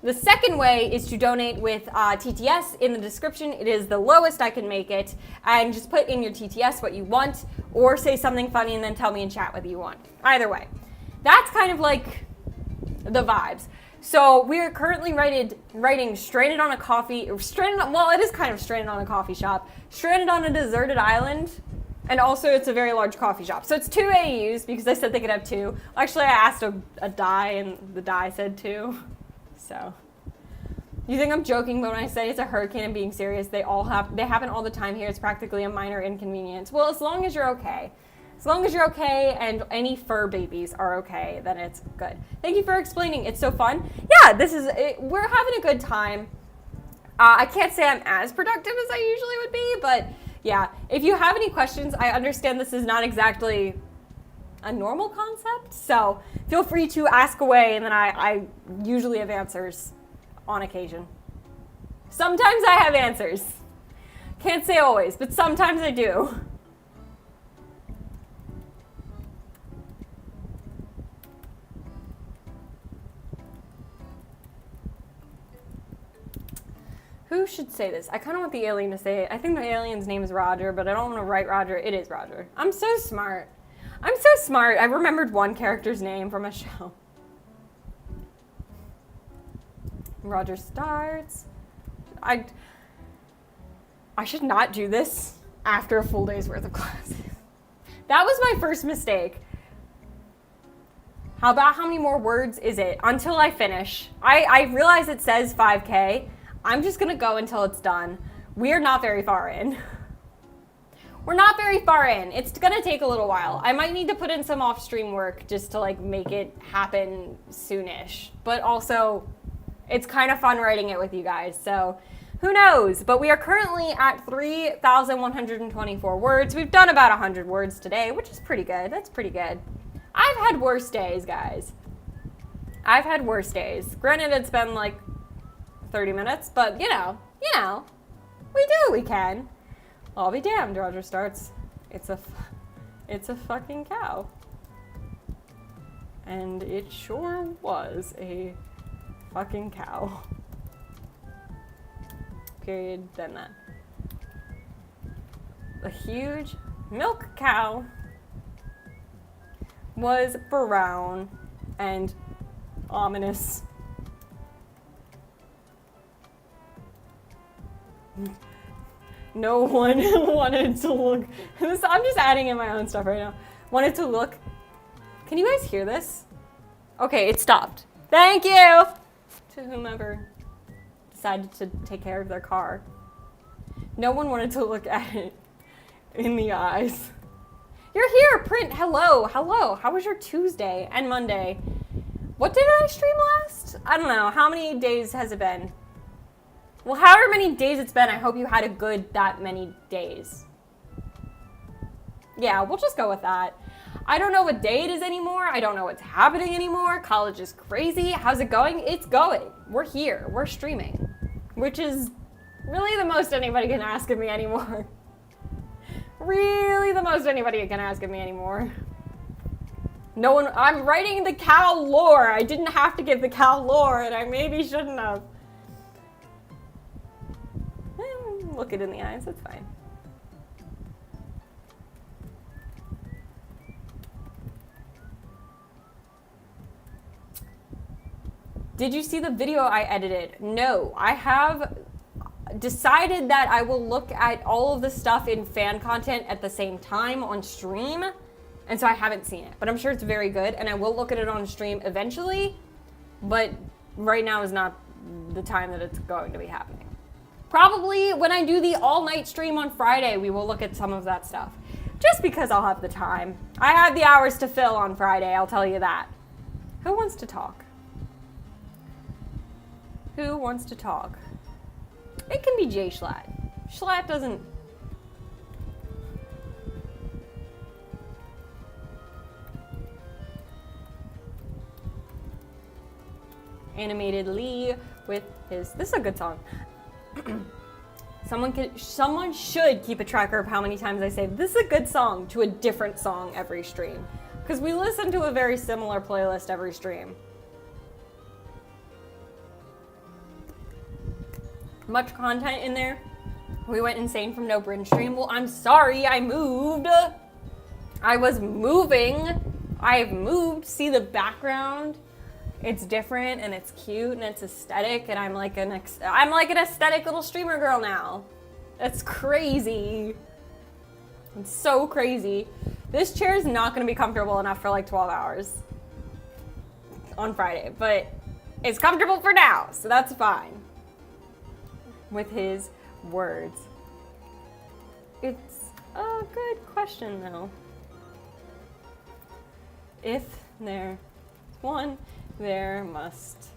The second way is to donate with TTS in the description. It is the lowest I can make it. And just put in your TTS what you want, or say something funny and then tell me in chat what you want. Either way. That's kind of like the vibes. So we are currently writing Stranded on a Coffee, well, it is kind of Stranded on a Coffee Shop, Stranded on a Deserted Island, and also it's a very large coffee shop. So it's 2 AUs because I said they could have 2. Actually, I asked a die and the die said 2. So you think I'm joking, but when I say it's a hurricane and being serious, they happen all the time here. It's practically a minor inconvenience. Well, as long as you're okay. As long as you're okay and any fur babies are okay, then it's good. Thank you for explaining. It's so fun. Yeah, we're having a good time. I can't say I'm as productive as I usually would be, but yeah, if you have any questions, I understand this is not exactly a normal concept, so feel free to ask away, and then I usually have answers on occasion. Sometimes I have answers. Can't say always, but sometimes I do. Who should say this? I kind of want the alien to say it. I think the alien's name is Roger, but I don't want to write Roger. It is Roger. I'm so smart. I'm so smart. I remembered one character's name from a show. Roger starts. I should not do this after a full day's worth of classes. That was my first mistake. How many more words is it? Until I finish. I realize it says 5K. I'm just gonna go until it's done. We're not very far in. We're not very far in. It's gonna take a little while. I might need to put in some off-stream work just to like make it happen soonish. But also, it's kind of fun writing it with you guys, so who knows? But we are currently at 3,124 words. We've done about 100 words today, which is pretty good. That's pretty good. I've had worse days, guys. I've had worse days. Granted, it's been like 30 minutes, but you know, we do what we can. I'll be damned, Roger starts. It's a fucking cow. And it sure was a fucking cow. Period, then that. A huge milk cow was brown and ominous. No one wanted to look. I'm just adding in my own stuff right now. Wanted to look. Can you guys hear this? Okay, it stopped. Thank you to whomever decided to take care of their car. No one wanted to look at it in the eyes. You're here, Print. Hello. How was your Tuesday and Monday? What did I stream last? I don't know. How many days has it been? Well, however many days it's been, I hope you had a good that many days. Yeah, we'll just go with that. I don't know what day it is anymore. I don't know what's happening anymore. College is crazy. How's it going? It's going. We're here. We're streaming. Which is really the most anybody can ask of me anymore. Really the most anybody can ask of me anymore. No one, I'm writing the cow lore. I didn't have to give the cow lore, and I maybe shouldn't have. Look it in the eyes, that's fine. Did you see the video I edited? No, I have decided that I will look at all of the stuff in fan content at the same time on stream, and so I haven't seen it, but I'm sure it's very good, and I will look at it on stream eventually, but right now is not the time that it's going to be happening. Probably when I do the all-night stream on Friday, we will look at some of that stuff. Just because I'll have the time. I have the hours to fill on Friday, I'll tell you that. Who wants to talk? Who wants to talk? It can be Jay Schlatt. Schlatt doesn't... Animated Lee with his... This is a good song. Someone should keep a tracker of how many times I say this is a good song to a different song every stream, because we listen to a very similar playlist every stream. Much content in there. We went insane from no Bryn stream. Well, I'm sorry, I moved. I was moving. I've moved. See the background? It's different and it's cute and it's aesthetic, and I'm like an aesthetic little streamer girl now. That's crazy. It's so crazy. This chair is not going to be comfortable enough for like 12 hours on Friday, but it's comfortable for now, so that's fine. With his words. It's a good question though. If there's one, there must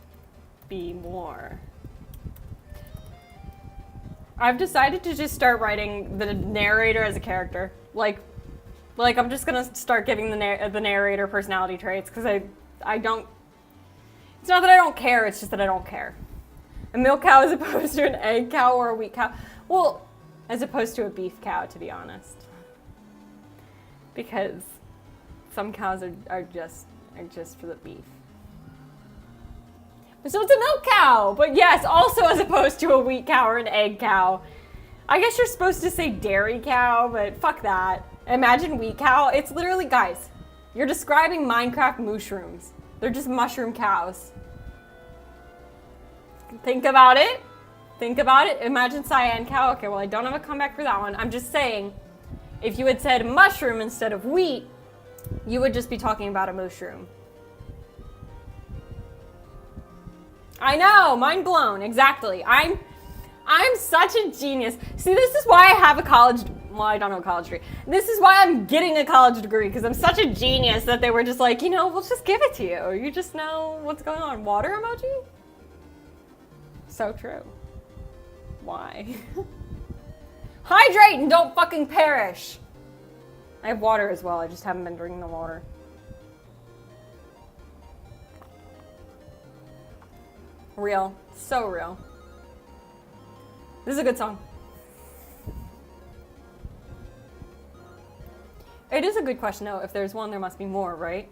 be more. I've decided to just start writing the narrator as a character. Like I'm just gonna start giving the narrator personality traits, because I don't. It's not that I don't care. It's just that I don't care. A milk cow as opposed to an egg cow or a wheat cow. Well, as opposed to a beef cow, to be honest. Because some cows are just for the beef. So it's a milk cow, but yes, also as opposed to a wheat cow or an egg cow. I guess you're supposed to say dairy cow, but fuck that. Imagine wheat cow. It's literally, guys, you're describing Minecraft mushrooms. They're just mushroom cows. Think about it. Think about it. Imagine cyan cow. Okay, well, I don't have a comeback for that one. I'm just saying, if you had said mushroom instead of wheat, you would just be talking about a mushroom. I know, mind blown, exactly. I'm such a genius. See, this is why I have a college, well, I don't know a college degree. This is why I'm getting a college degree, because I'm such a genius that they were just like, we'll just give it to you. You just know what's going on. Water emoji? So true. Why? Hydrate and don't fucking perish. I have water as well, I just haven't been drinking the water. Real. So real. This is a good song. It is a good question, though. If there's one, there must be more, right?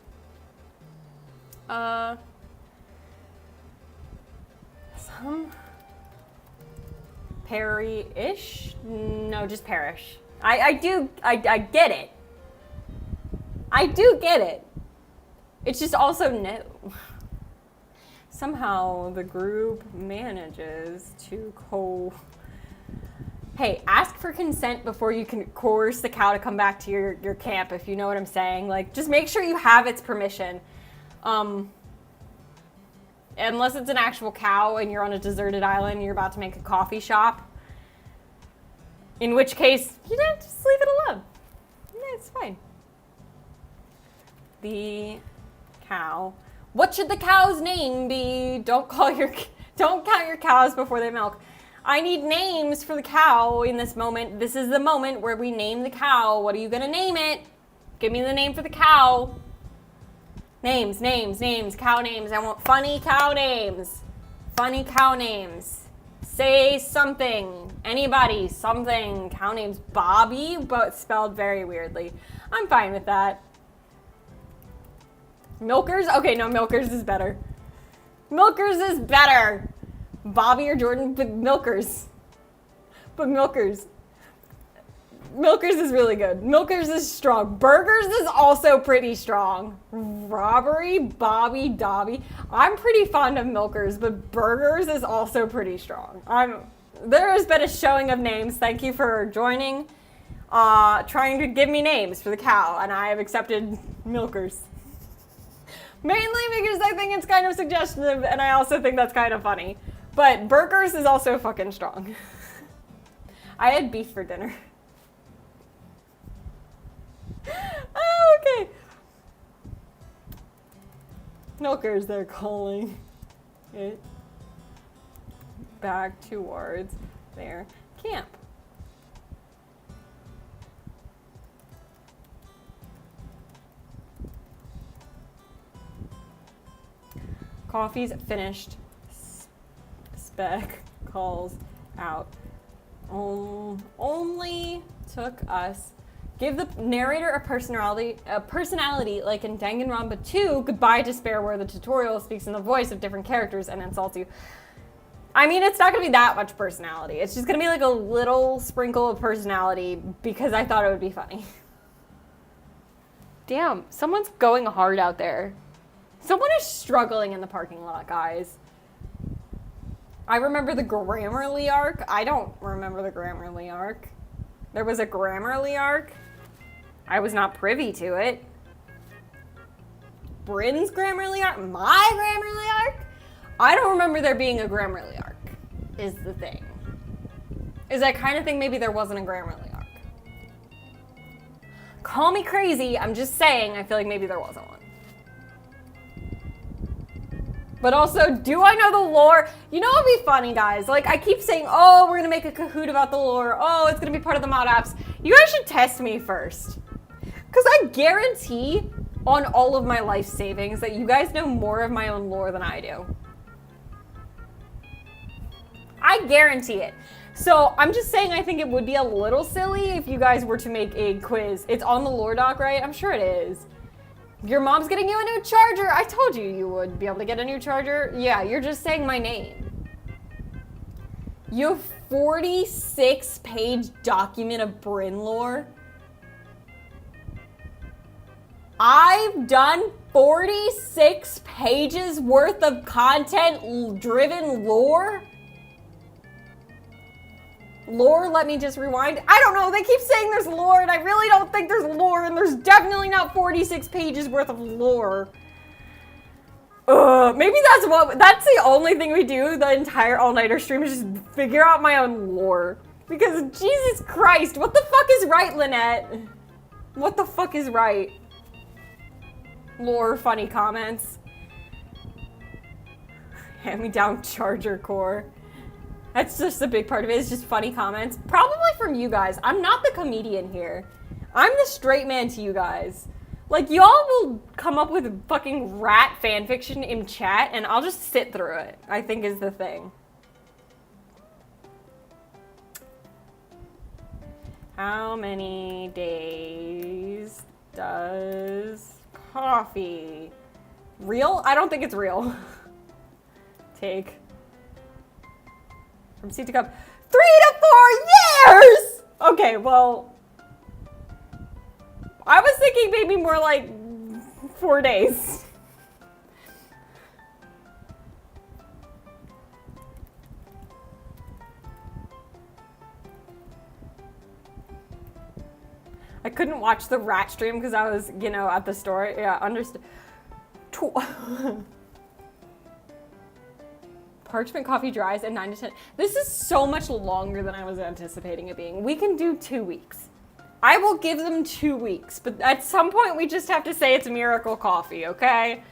Some Perry-ish? No, just perish. I get it. I do get it. It's just also no. Somehow the group manages to Hey, ask for consent before you can coerce the cow to come back to your camp, if you know what I'm saying. Like, just make sure you have its permission. Unless it's an actual cow and you're on a deserted island and you're about to make a coffee shop. In which case, just leave it alone. Yeah, it's fine. The cow. What should the cow's name be? Don't count your cows before they milk. I need names for the cow in this moment. This is the moment where we name the cow. What are you gonna name it? Give me the name for the cow. Names, cow names. I want funny cow names. Funny cow names. Say something. Anybody, something. Cow names. Bobby, but spelled very weirdly. I'm fine with that. Milkers? Okay, no, Milkers is better. Milkers is better. Bobby or Jordan, but Milkers. But Milkers. Milkers is really good. Milkers is strong. Burgers is also pretty strong. Robbery, Bobby, Dobby. I'm pretty fond of Milkers, but Burgers is also pretty strong. There has been a showing of names. Thank you for joining, trying to give me names for the cow, and I have accepted Milkers. Mainly because I think it's kind of suggestive, and I also think that's kind of funny. But Burgers is also fucking strong. I had beef for dinner. Oh, okay. Milkers, they're calling it back towards their camp. Coffee's finished. Spec calls out. Only took us. Give the narrator a personality like in Danganronpa 2, goodbye despair, where the tutorial speaks in the voice of different characters and insults you. I mean, it's not gonna be that much personality. It's just gonna be like a little sprinkle of personality because I thought it would be funny. Damn, someone's going hard out there. Someone is struggling in the parking lot, guys. I remember the Grammarly arc. I don't remember the Grammarly arc. There was a Grammarly arc. I was not privy to it. Bryn's Grammarly arc? My Grammarly arc? I don't remember there being a Grammarly arc, is the thing. Is I kind of think maybe there wasn't a Grammarly arc. Call me crazy, I'm just saying I feel like maybe there wasn't one. But also, do I know the lore? You know what would be funny, guys? Like, I keep saying, oh, we're gonna make a Kahoot about the lore. Oh, it's gonna be part of the mod apps. You guys should test me first. Because I guarantee on all of my life savings that you guys know more of my own lore than I do. I guarantee it. So I'm just saying I think it would be a little silly if you guys were to make a quiz. It's on the lore doc, right? I'm sure it is. Your mom's getting you a new charger. I told you you would be able to get a new charger. Yeah, you're just saying my name. You have 46-page document of Bryn lore. I've done 46 pages worth of content-driven lore. Lore, let me just rewind. I don't know, they keep saying there's lore, and I really don't think there's lore, and there's definitely not 46 pages worth of lore. Maybe that's the only thing we do the entire all-nighter stream is just figure out my own lore. Because Jesus Christ, what the fuck is right, Lynette? What the fuck is right? Lore funny comments. Hand me down charger core. That's just a big part of it. It's just funny comments. Probably from you guys. I'm not the comedian here. I'm the straight man to you guys. Like, y'all will come up with fucking rat fanfiction in chat, and I'll just sit through it, I think is the thing. How many days does coffee? Real? I don't think it's real. Take. From seed to cup. 3 to 4 years! Okay, well, I was thinking maybe more like 4 days. I couldn't watch the rat stream because I was, you know, at the store. Yeah, understood. Parchment coffee dries at 9 to 10. This is so much longer than I was anticipating it being. We can do 2 weeks. I will give them 2 weeks, but at some point we just have to say it's miracle coffee, okay?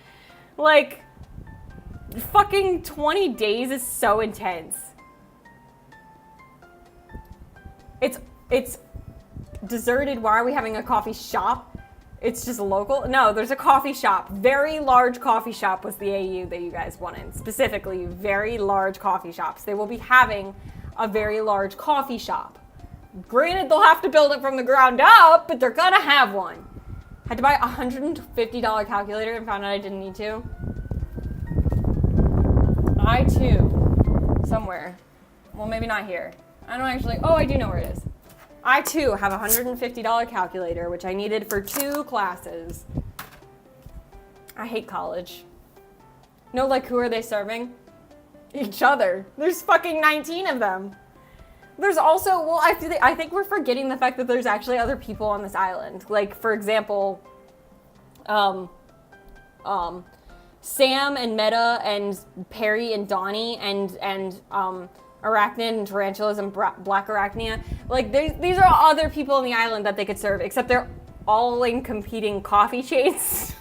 Like, fucking 20 days is so intense. It's deserted. Why are we having a coffee shop? It's just local? No, there's a coffee shop. Very large coffee shop was the AU that you guys wanted. Specifically, very large coffee shops. They will be having a very large coffee shop. Granted, they'll have to build it from the ground up, but they're gonna have one. Had to buy a $150 calculator and found out I didn't need to. I too, somewhere. Well, maybe not here. I don't actually, oh, I do know where it is. I too have a $150 calculator, which I needed for 2 classes. I hate college. No, like, who are they serving? Each other. There's fucking 19 of them. There's also, well, I think we're forgetting the fact that there's actually other people on this island. Like, for example, Sam and Meta and Perry and Donnie and Arachnid and Tarantulas and Black Arachnia. Like, these are other people on the island that they could serve, except they're all in competing coffee chains.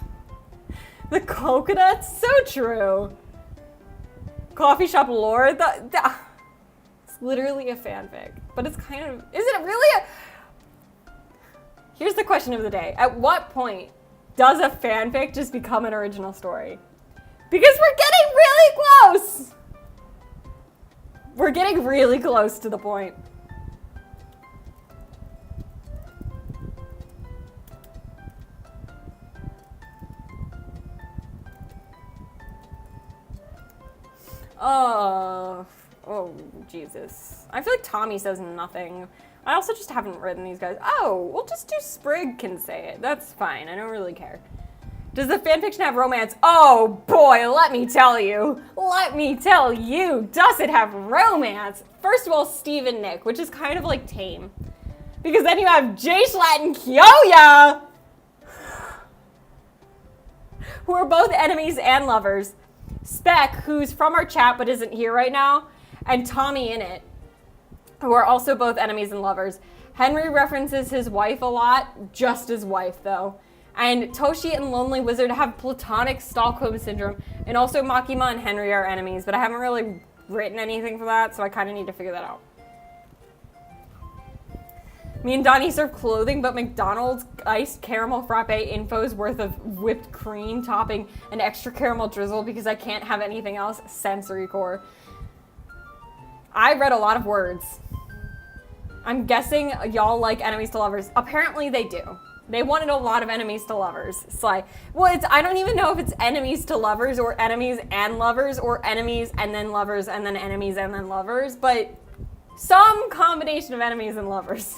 The coconuts, so true. Coffee shop lore, it's literally a fanfic, but it's kind of, is it really Here's the question of the day. At what point does a fanfic just become an original story? Because we're getting really close! We're getting really close to the point. Oh, Jesus. I feel like Tommy says nothing. I also just haven't written these guys. Oh, we'll just do Sprig can say it. That's fine. I don't really care. Does the fanfiction have romance? Oh boy, let me tell you. Let me tell you, does it have romance? First of all, Steve and Nick, which is kind of like tame. Because then you have Jay Schlatt and Kyoya, who are both enemies and lovers. Spec, who's from our chat but isn't here right now, and Tommy in it, who are also both enemies and lovers. Henry references his wife a lot, just his wife though. And Toshi and Lonely Wizard have platonic Stockholm Syndrome, and also Makima and Henry are enemies, but I haven't really written anything for that, so I kind of need to figure that out. Me and Donnie serve clothing, but McDonald's iced caramel frappe info's worth of whipped cream topping and extra caramel drizzle because I can't have anything else. Sensory core. I read a lot of words. I'm guessing y'all like enemies to lovers. Apparently they do. They wanted a lot of enemies to lovers. Sly. Well, I don't even know if it's enemies to lovers or enemies and lovers or enemies and then lovers and then enemies and then lovers, but some combination of enemies and lovers.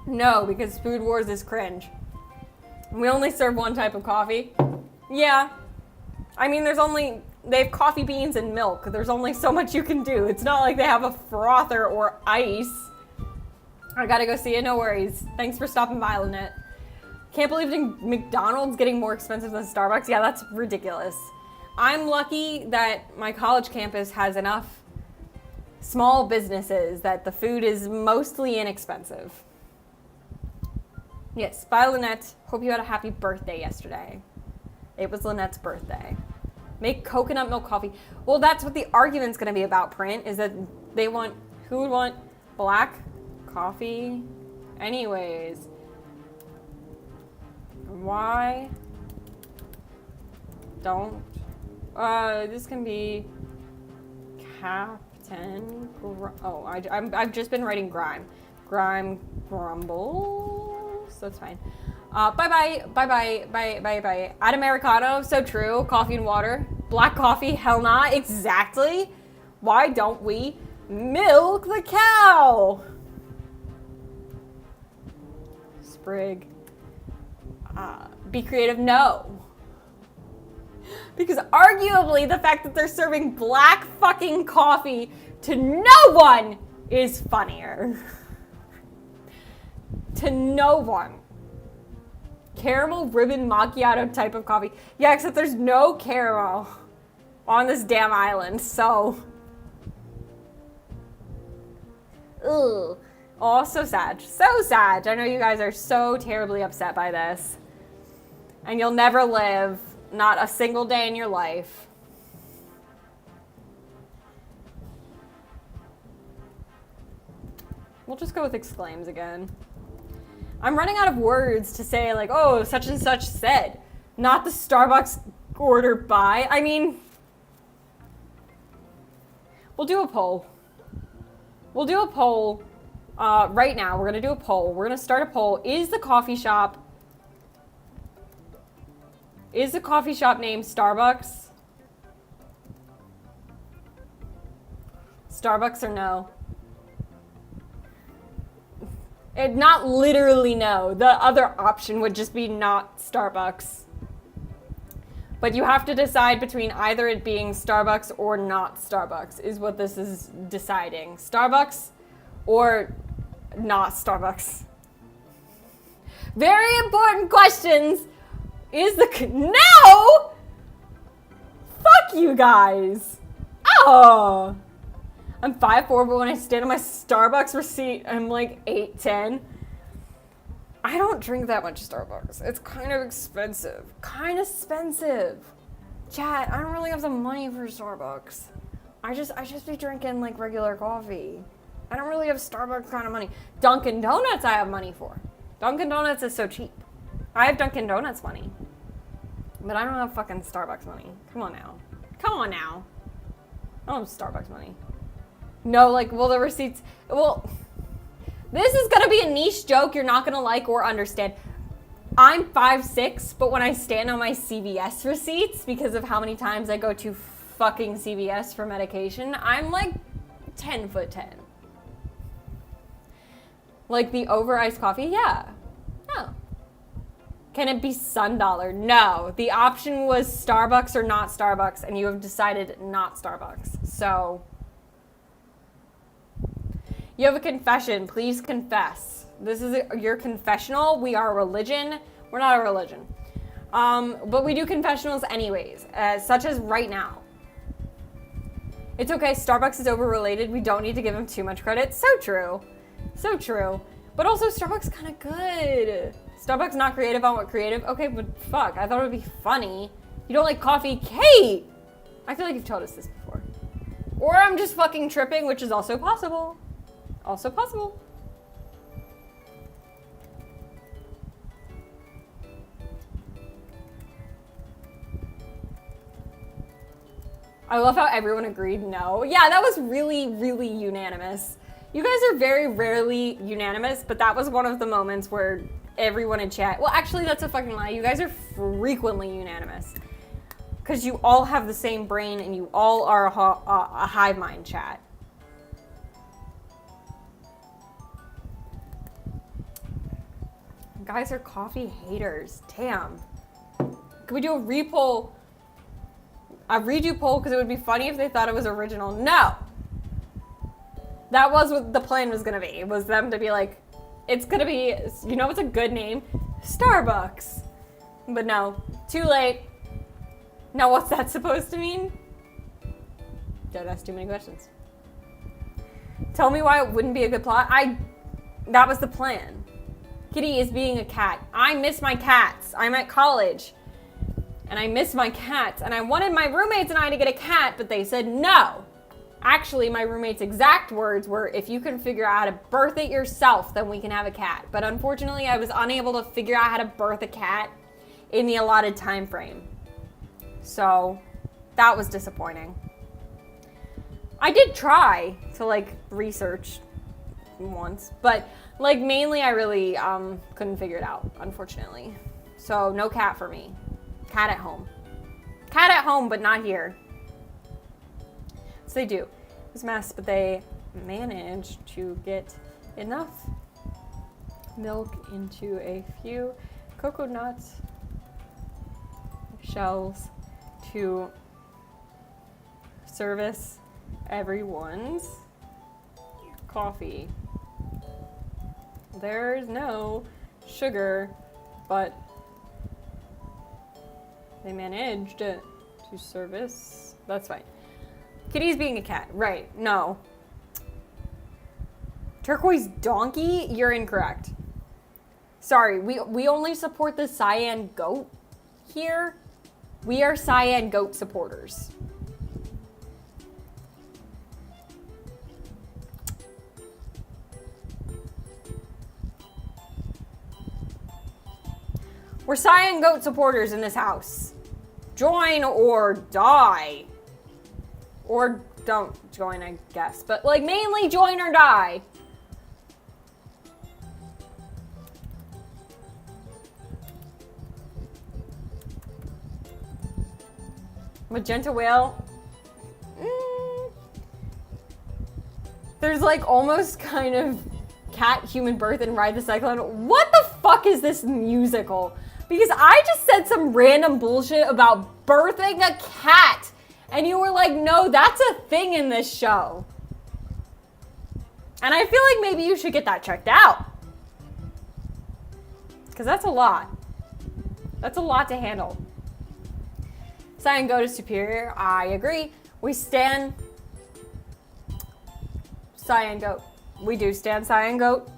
No, because Food Wars is cringe. We only serve one type of coffee. Yeah. I mean, they have coffee beans and milk. There's only so much you can do. It's not like they have a frother or ice. I gotta go see you, no worries. Thanks for stopping by, Lynette. Can't believe McDonald's getting more expensive than Starbucks. Yeah, that's ridiculous. I'm lucky that my college campus has enough small businesses that the food is mostly inexpensive. Yes, bye Lynette. Hope you had a happy birthday yesterday. It was Lynette's birthday. Make coconut milk coffee. Well, that's what the argument's gonna be about, Print, is that who would want black coffee? Anyways. Why don't, this can be Captain, I've just been writing Grime. Grime grumbles, that's fine. Bye. Ad Americano, so true. Coffee and water. Black coffee, hell nah, exactly. Why don't we milk the cow? Sprig. Be creative, no. Because arguably the fact that they're serving black fucking coffee to no one is funnier. To no one. Caramel ribbon macchiato type of coffee. Yeah, except there's no caramel on this damn island, so. Ugh. Oh, so sad. So sad. I know you guys are so terribly upset by this. And you'll never live, not a single day in your life. We'll just go with exclaims again. I'm running out of words to say, like, oh, such and such said. Not the Starbucks order by. I mean, we'll do a poll. We'll do a poll right now. We're going to do a poll. We're going to start a poll. Is the coffee shop named Starbucks? Starbucks or no? Not literally no. The other option would just be not Starbucks. But you have to decide between either it being Starbucks or not Starbucks is what this is deciding. Starbucks or not Starbucks. Very important questions. No! Fuck you guys. Oh. I'm 5'4", but when I stand on my Starbucks receipt, I'm like 8'10". I don't drink that much Starbucks. It's kind of expensive. Chat, I don't really have the money for Starbucks. I just be drinking like regular coffee. I don't really have Starbucks kind of money. Dunkin' Donuts I have money for. Dunkin' Donuts is so cheap. I have Dunkin' Donuts money. But I don't have fucking Starbucks money. Come on now. I don't have Starbucks money. No, like, well, the receipts, well, this is gonna be a niche joke you're not gonna like or understand. I'm 5'6", but when I stand on my CVS receipts, because of how many times I go to fucking CVS for medication, I'm like 10'10". Like the over iced coffee? Yeah. No. Can it be Sundollar? No. The option was Starbucks or not Starbucks, and you have decided not Starbucks. So, you have a confession. Please confess. This is your confessional. We are a religion. We're not a religion. But we do confessionals anyways, such as right now. It's okay. Starbucks is overrated. We don't need to give them too much credit. So true. So true. But also, Starbucks kind of good. Starbucks not creative on what creative? Okay, but fuck. I thought it would be funny. You don't like coffee? Kate! I feel like you've told us this before. Or I'm just fucking tripping, which is also possible. Also possible. I love how everyone agreed no. Yeah, that was really, really unanimous. You guys are very rarely unanimous, but that was one of the moments where everyone in chat... Well, actually, that's a fucking lie. You guys are frequently unanimous. Because you all have the same brain and you all are a hive mind chat. You guys are coffee haters. Damn. Can we do a repoll? A redo poll because it would be funny if they thought it was original. No. That was what the plan was going to be. Was them to be like, it's going to be, you know what's a good name? Starbucks. But no. Too late. Now what's that supposed to mean? Don't ask too many questions. Tell me why it wouldn't be a good plot. That was the plan. Kitty is being a cat. I miss my cats. I'm at college. And I miss my cats. And I wanted my roommates and I to get a cat, but they said no. Actually, my roommate's exact words were, if you can figure out how to birth it yourself, then we can have a cat. But unfortunately, I was unable to figure out how to birth a cat in the allotted time frame. So that was disappointing. I did try to like research once, but like mainly I really couldn't figure it out, unfortunately. So no cat for me. Cat at home. Cat at home, but not here. So they do. It was a mess, but they managed to get enough milk into a few coconut shells to service everyone's coffee. There's no sugar, but they managed to service. That's fine. Kitty's being a cat. Right. No. Turquoise donkey? You're incorrect. Sorry. We only support the cyan goat here. We are cyan goat supporters. We're cyan goat supporters in this house. Join or die. Or don't join, I guess. But like mainly join or die. Magenta whale. There's like almost kind of cat human birth and ride the cyclone. What the fuck is this musical? Because I just said some random bullshit about birthing a cat. And you were like, no, that's a thing in this show. And I feel like maybe you should get that checked out. Because that's a lot. That's a lot to handle. Cyan Goat is superior. I agree. We stand Cyan Goat. We do stand Cyan Goat.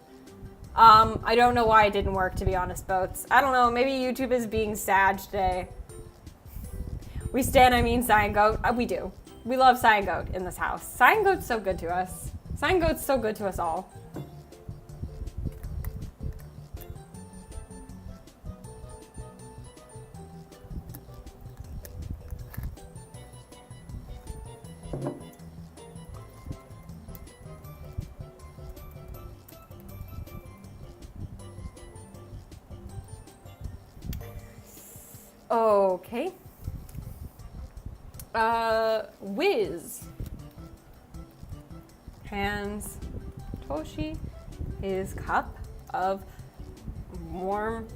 I don't know why it didn't work, to be honest, Boats. I don't know. Maybe YouTube is being sad today. We stand, I mean, Cyan Goat. We do. We love Cyan Goat in this house. Cyan Goat's so good to us. Cyan Goat's so good to us all. Okay. Wiz. Hands. Toshi his cup of warm.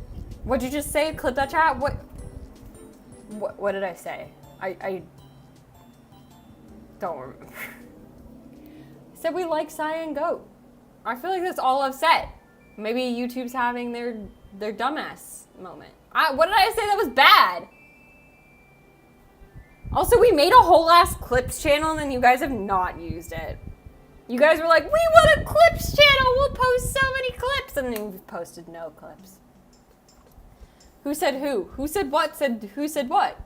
What'd you just say? Clip that chat? What did I say? I don't remember. I said we like Saya and Goat. I feel like that's all I've said. Maybe YouTube's having their dumbass moment. What did I say that was bad? Also, we made a whole ass clips channel and then you guys have not used it. You guys were like, we want a clips channel, we'll post so many clips. And then we've posted no clips. Who said who? Who said what? Who said what?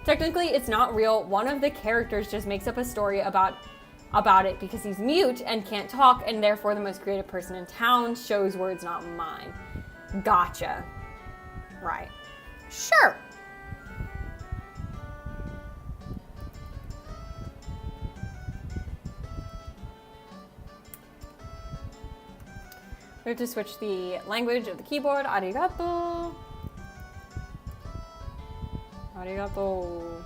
Technically, it's not real. One of the characters just makes up a story about it because he's mute and can't talk, and therefore the most creative person in town shows words, not mine. Gotcha. Right. Sure. We have to switch the language of the keyboard. Arigato. Arigato.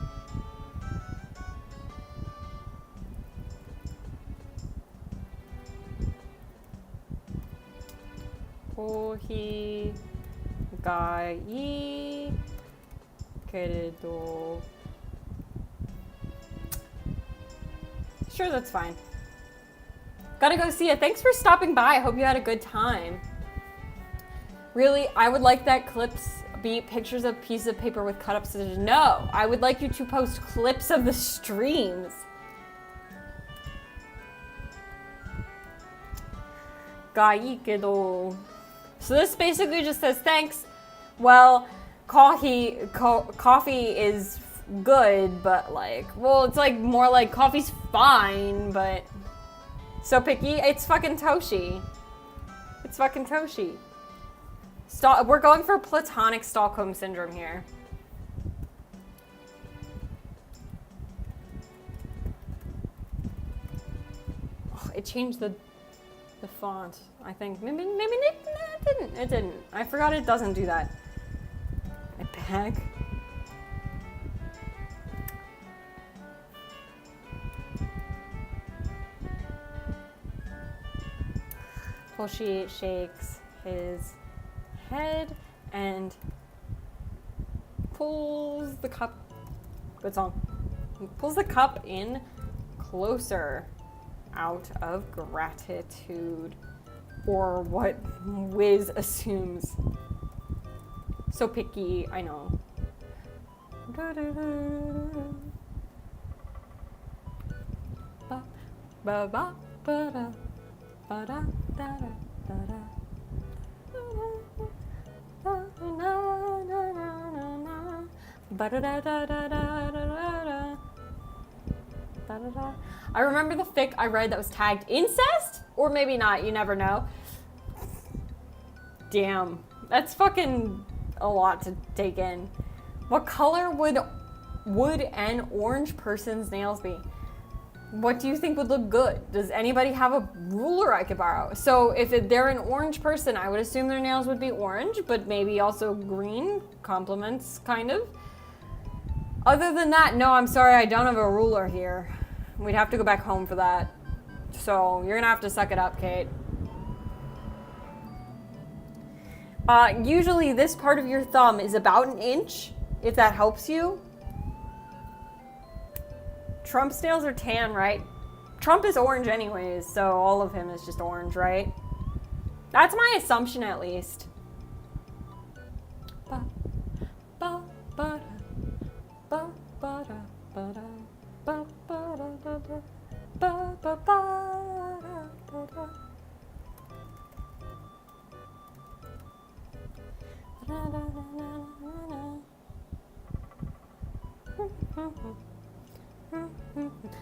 Kohi ga ii keredo. Sure, that's fine. Gotta go see it. Thanks for stopping by. I hope you had a good time. Really, I would like that clips be pictures of pieces of paper with cut up scissors. No, I would like you to post clips of the streams. Gaikedo. So this basically just says thanks. Well, coffee is good, but like, well, it's like more like coffee's fine, but so picky. It's fucking Toshi. It's fucking Toshi. We're going for platonic Stockholm syndrome here. Oh, it changed the font, I think. Maybe it didn't. I forgot it doesn't do that. My bag. Toshi shakes his head and pulls the cup. Good song. He pulls the cup in closer out of gratitude, or what Wiz assumes. So picky, I know. Ba ba ba ba da ba da da da da. I remember the fic I read that was tagged incest, or maybe not, you never know. Damn, that's fucking a lot to take in. What color would an orange person's nails be? What do you think would look good? Does anybody have a ruler I could borrow? So if they're an orange person, I would assume their nails would be orange, but maybe also green complements, kind of. Other than that, no, I'm sorry, I don't have a ruler here. We'd have to go back home for that. So you're gonna have to suck it up, Kate. Usually this part of your thumb is about an inch, if that helps you. Trump's nails are tan, right? Trump is orange anyways, so all of him is just orange, right? That's my assumption, at least. Ba, ba, ba, da, ba, ba, da, ba, da, ba, ba, da, da, da, ba, ba, ba, da, da, da.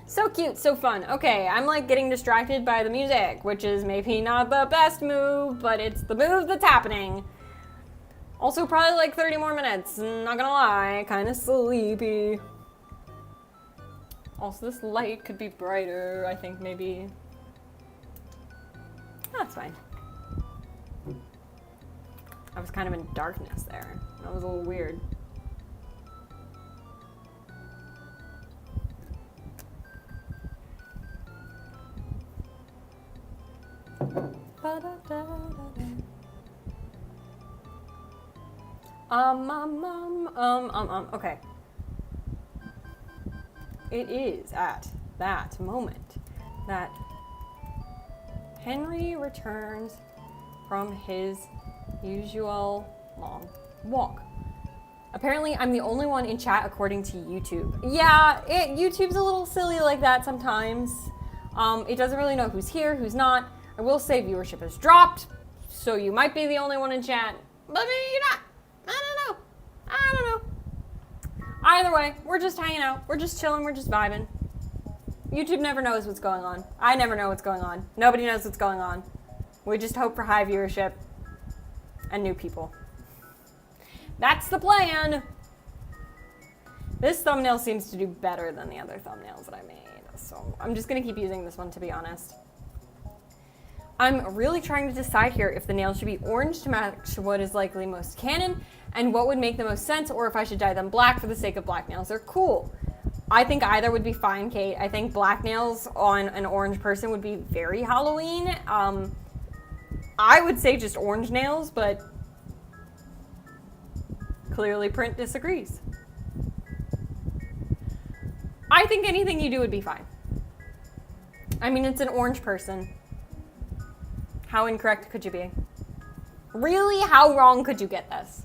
So cute, so fun. Okay, I'm like getting distracted by the music, which is maybe not the best move, but it's the move that's happening. Also, probably like 30 more minutes, not gonna lie, kind of sleepy. Also, this light could be brighter, I think maybe. That's fine. I was kind of in darkness there. That was a little weird. Okay. It is at that moment that Henry returns from his usual long walk. Apparently, I'm the only one in chat according to YouTube. Yeah, YouTube's a little silly like that sometimes. It doesn't really know who's here, who's not. I will say viewership has dropped, so you might be the only one in chat, but maybe you're not. I don't know. Either way, we're just hanging out. We're just chilling. We're just vibing. YouTube never knows what's going on. I never know what's going on. Nobody knows what's going on. We just hope for high viewership and new people. That's the plan. This thumbnail seems to do better than the other thumbnails that I made, so I'm just gonna keep using this one, to be honest. I'm really trying to decide here if the nails should be orange to match what is likely most canon and what would make the most sense, or if I should dye them black for the sake of black nails. They're cool. I think either would be fine, Kate. I think black nails on an orange person would be very Halloween. I would say just orange nails, but clearly Print disagrees. I think anything you do would be fine. I mean, it's an orange person. How incorrect could you be? Really, how wrong could you get this?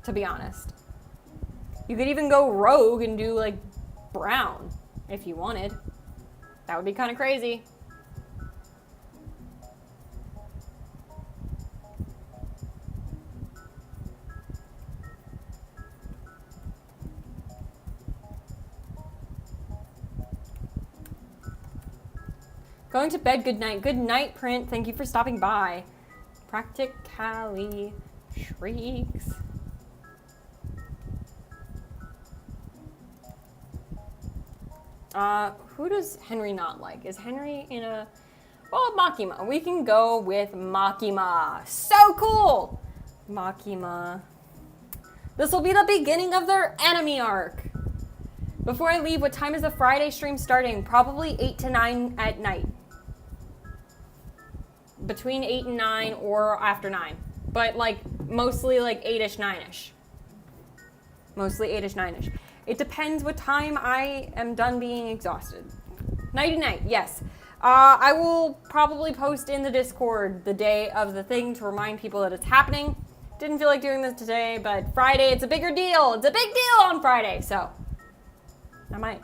To be honest. You could even go rogue and do like brown if you wanted. That would be kind of crazy. Going to bed, good night. Good night, Print. Thank you for stopping by. Practically shrieks. Who does Henry not like? Is Henry in a... Well, Makima. We can go with Makima. So cool! Makima. This will be the beginning of their enemy arc. Before I leave, what time is the Friday stream starting? Probably 8 to 9 at night. Between 8 and 9 or after 9. But like, mostly like 8-ish, 9-ish. Mostly 8-ish, 9-ish. It depends what time I am done being exhausted. Nighty-night, yes. I will probably post in the Discord the day of the thing to remind people that it's happening. Didn't feel like doing this today, but Friday, it's a bigger deal. It's a big deal on Friday, so I might.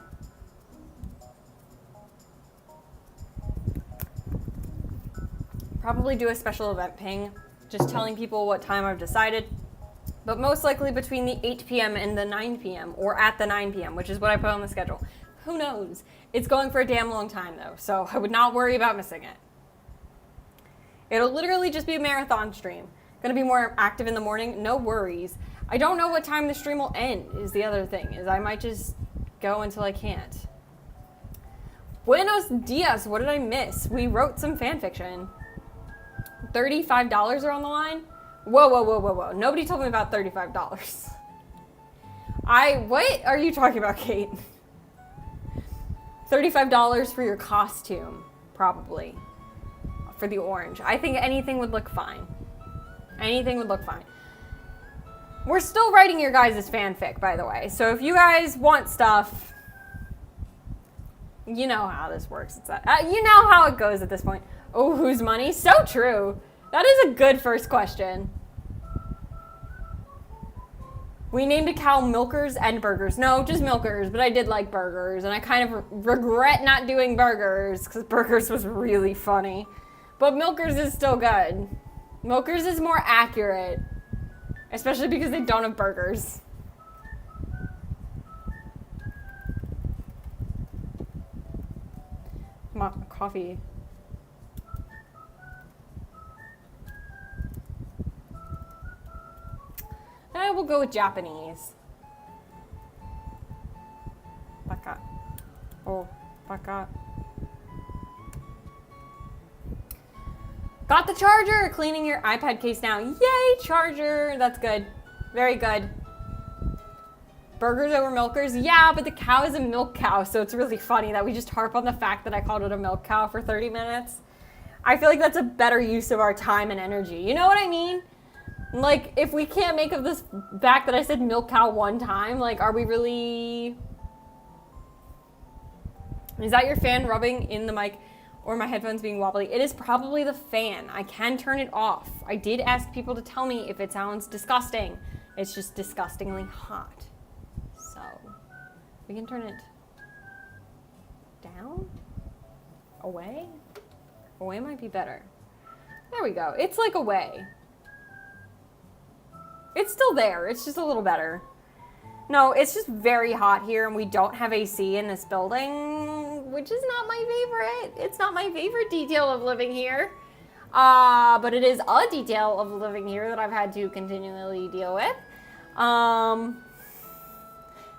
Probably do a special event ping, just telling people what time I've decided. But most likely between the 8 p.m. and the 9 p.m. or at the 9 p.m., which is what I put on the schedule. Who knows? It's going for a damn long time, though, so I would not worry about missing it. It'll literally just be a marathon stream. Gonna be more active in the morning, no worries. I don't know what time the stream will end, is the other thing, is I might just go until I can't. Buenos dias, what did I miss? We wrote some fan fiction. $35 are on the line? Whoa, whoa, whoa, whoa, whoa. Nobody told me about $35. What are you talking about, Kate? $35 for your costume, probably. For the orange. I think anything would look fine. Anything would look fine. We're still writing your guys' fanfic, by the way. So if you guys want stuff, you know how this works. You know how it goes at this point. Oh, whose money? So true. That is a good first question. We named a cow Milkers and Burgers. No, just Milkers, but I did like Burgers, and I kind of regret not doing Burgers, because Burgers was really funny. But Milkers is still good. Milkers is more accurate, especially because they don't have burgers. Coffee. I will go with Japanese. Baka. Oh, baka. Got the charger! Cleaning your iPad case now. Yay, charger! That's good. Very good. Burgers over Milkers? Yeah, but the cow is a milk cow, so it's really funny that we just harp on the fact that I called it a milk cow for 30 minutes. I feel like that's a better use of our time and energy. You know what I mean? Like, if we can't make of this fact that I said milk cow one time, like, are we really... Is that your fan rubbing in the mic or my headphones being wobbly? It is probably the fan. I can turn it off. I did ask people to tell me if it sounds disgusting. It's just disgustingly hot. So, we can turn it down? Away? Away might be better. There we go. It's like away. It's still there. It's just a little better. No, it's just very hot here and we don't have AC in this building, which is not my favorite. It's not my favorite detail of living here. But it is a detail of living here that I've had to continually deal with.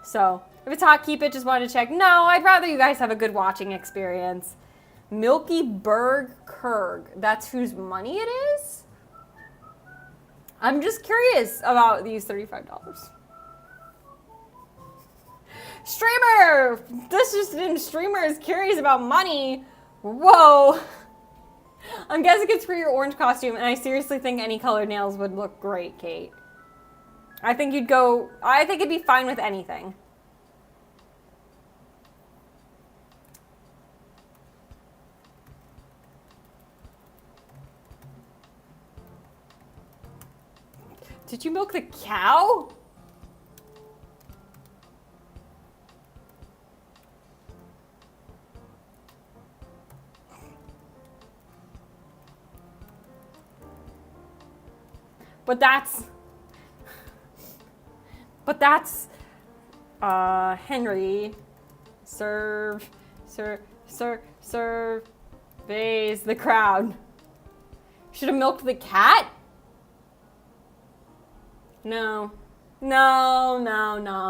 So, if it's hot, keep it. Just wanted to check. No, I'd rather you guys have a good watching experience. Milky Berg Kurg. That's whose money it is? I'm just curious about these $35. Streamer! This just in, streamer is curious about money. Whoa. I'm guessing it's for your orange costume, and I seriously think any colored nails would look great, Kate. I think it'd be fine with anything. Did you milk the cow? But that's Henry surveys the crowd. Should have milked the cat? No. No.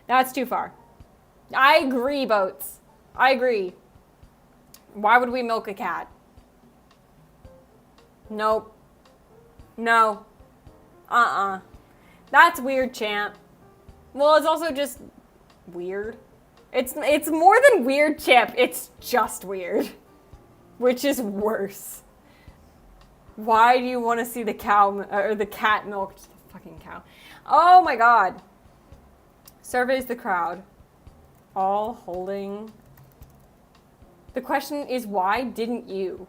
That's too far. I agree, Boats. I agree. Why would we milk a cat? Nope. No. That's weird, champ. Well, it's also just weird. It's more than weird, champ. It's just weird. Which is worse. Why do you want to see the cow or the cat milked the fucking cow? Oh my god. Surveys the crowd. All holding. The question is, why didn't you?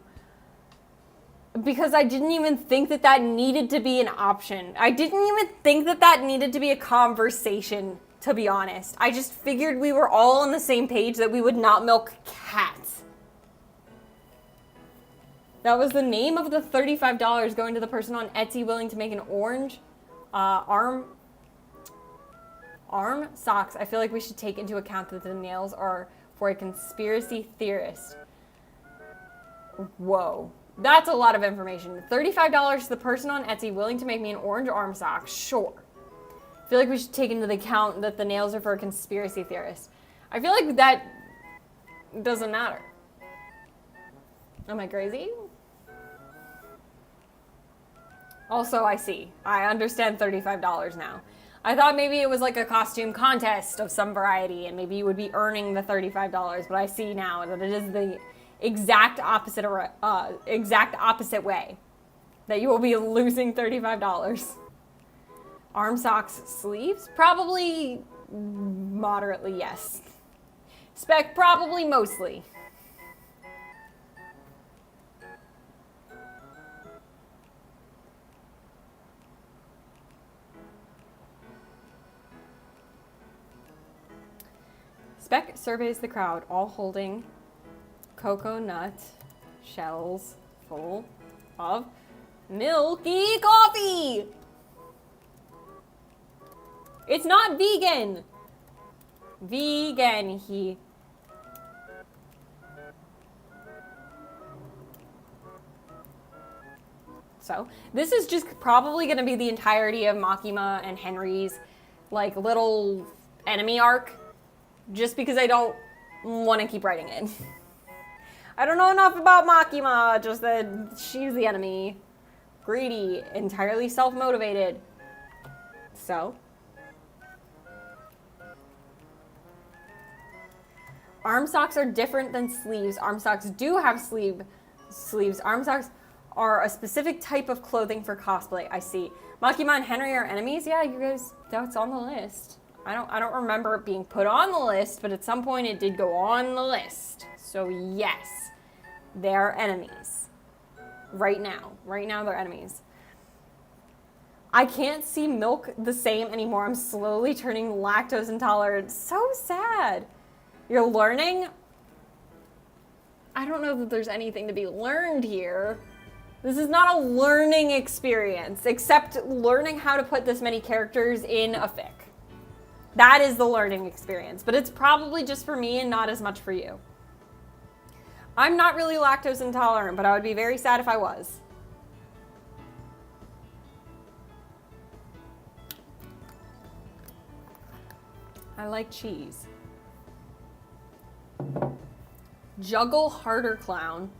Because I didn't even think that that needed to be an option. I didn't even think that that needed to be a conversation, to be honest. I just figured we were all on the same page that we would not milk cats. That was the name of the $35 going to the person on Etsy willing to make an orange arm socks. I feel like we should take into account that the nails are for a conspiracy theorist. Whoa. That's a lot of information. $35 to the person on Etsy willing to make me an orange arm sock. Sure. I feel like we should take into account that the nails are for a conspiracy theorist. I feel like that doesn't matter. Am I crazy? Also, I see. I understand $35 now. I thought maybe it was like a costume contest of some variety and maybe you would be earning the $35, but I see now that it is the exact opposite way. That you will be losing $35. Arm socks, sleeves? Probably moderately, yes. Spec, probably mostly. Spec surveys the crowd, all holding coconut shells full of milky coffee. It's not vegan. Vegan, he. So, this is just probably going to be the entirety of Makima and Henry's, like, little enemy arc. Just because I don't want to keep writing it. I don't know enough about Makima, just that she's the enemy. Greedy, entirely self-motivated. So. Arm socks are different than sleeves. Arm socks do have sleeves. Arm socks are a specific type of clothing for cosplay. I see. Makima and Henry are enemies? Yeah, you guys, that's on the list. I don't remember it being put on the list, but at some point it did go on the list. So yes, they're enemies. Right now they're enemies. I can't see milk the same anymore. I'm slowly turning lactose intolerant. So sad. You're learning? I don't know that there's anything to be learned here. This is not a learning experience, except learning how to put this many characters in a fic. That is the learning experience, but it's probably just for me and not as much for you. I'm not really lactose intolerant, but I would be very sad if I was. I like cheese. Juggle harder clown.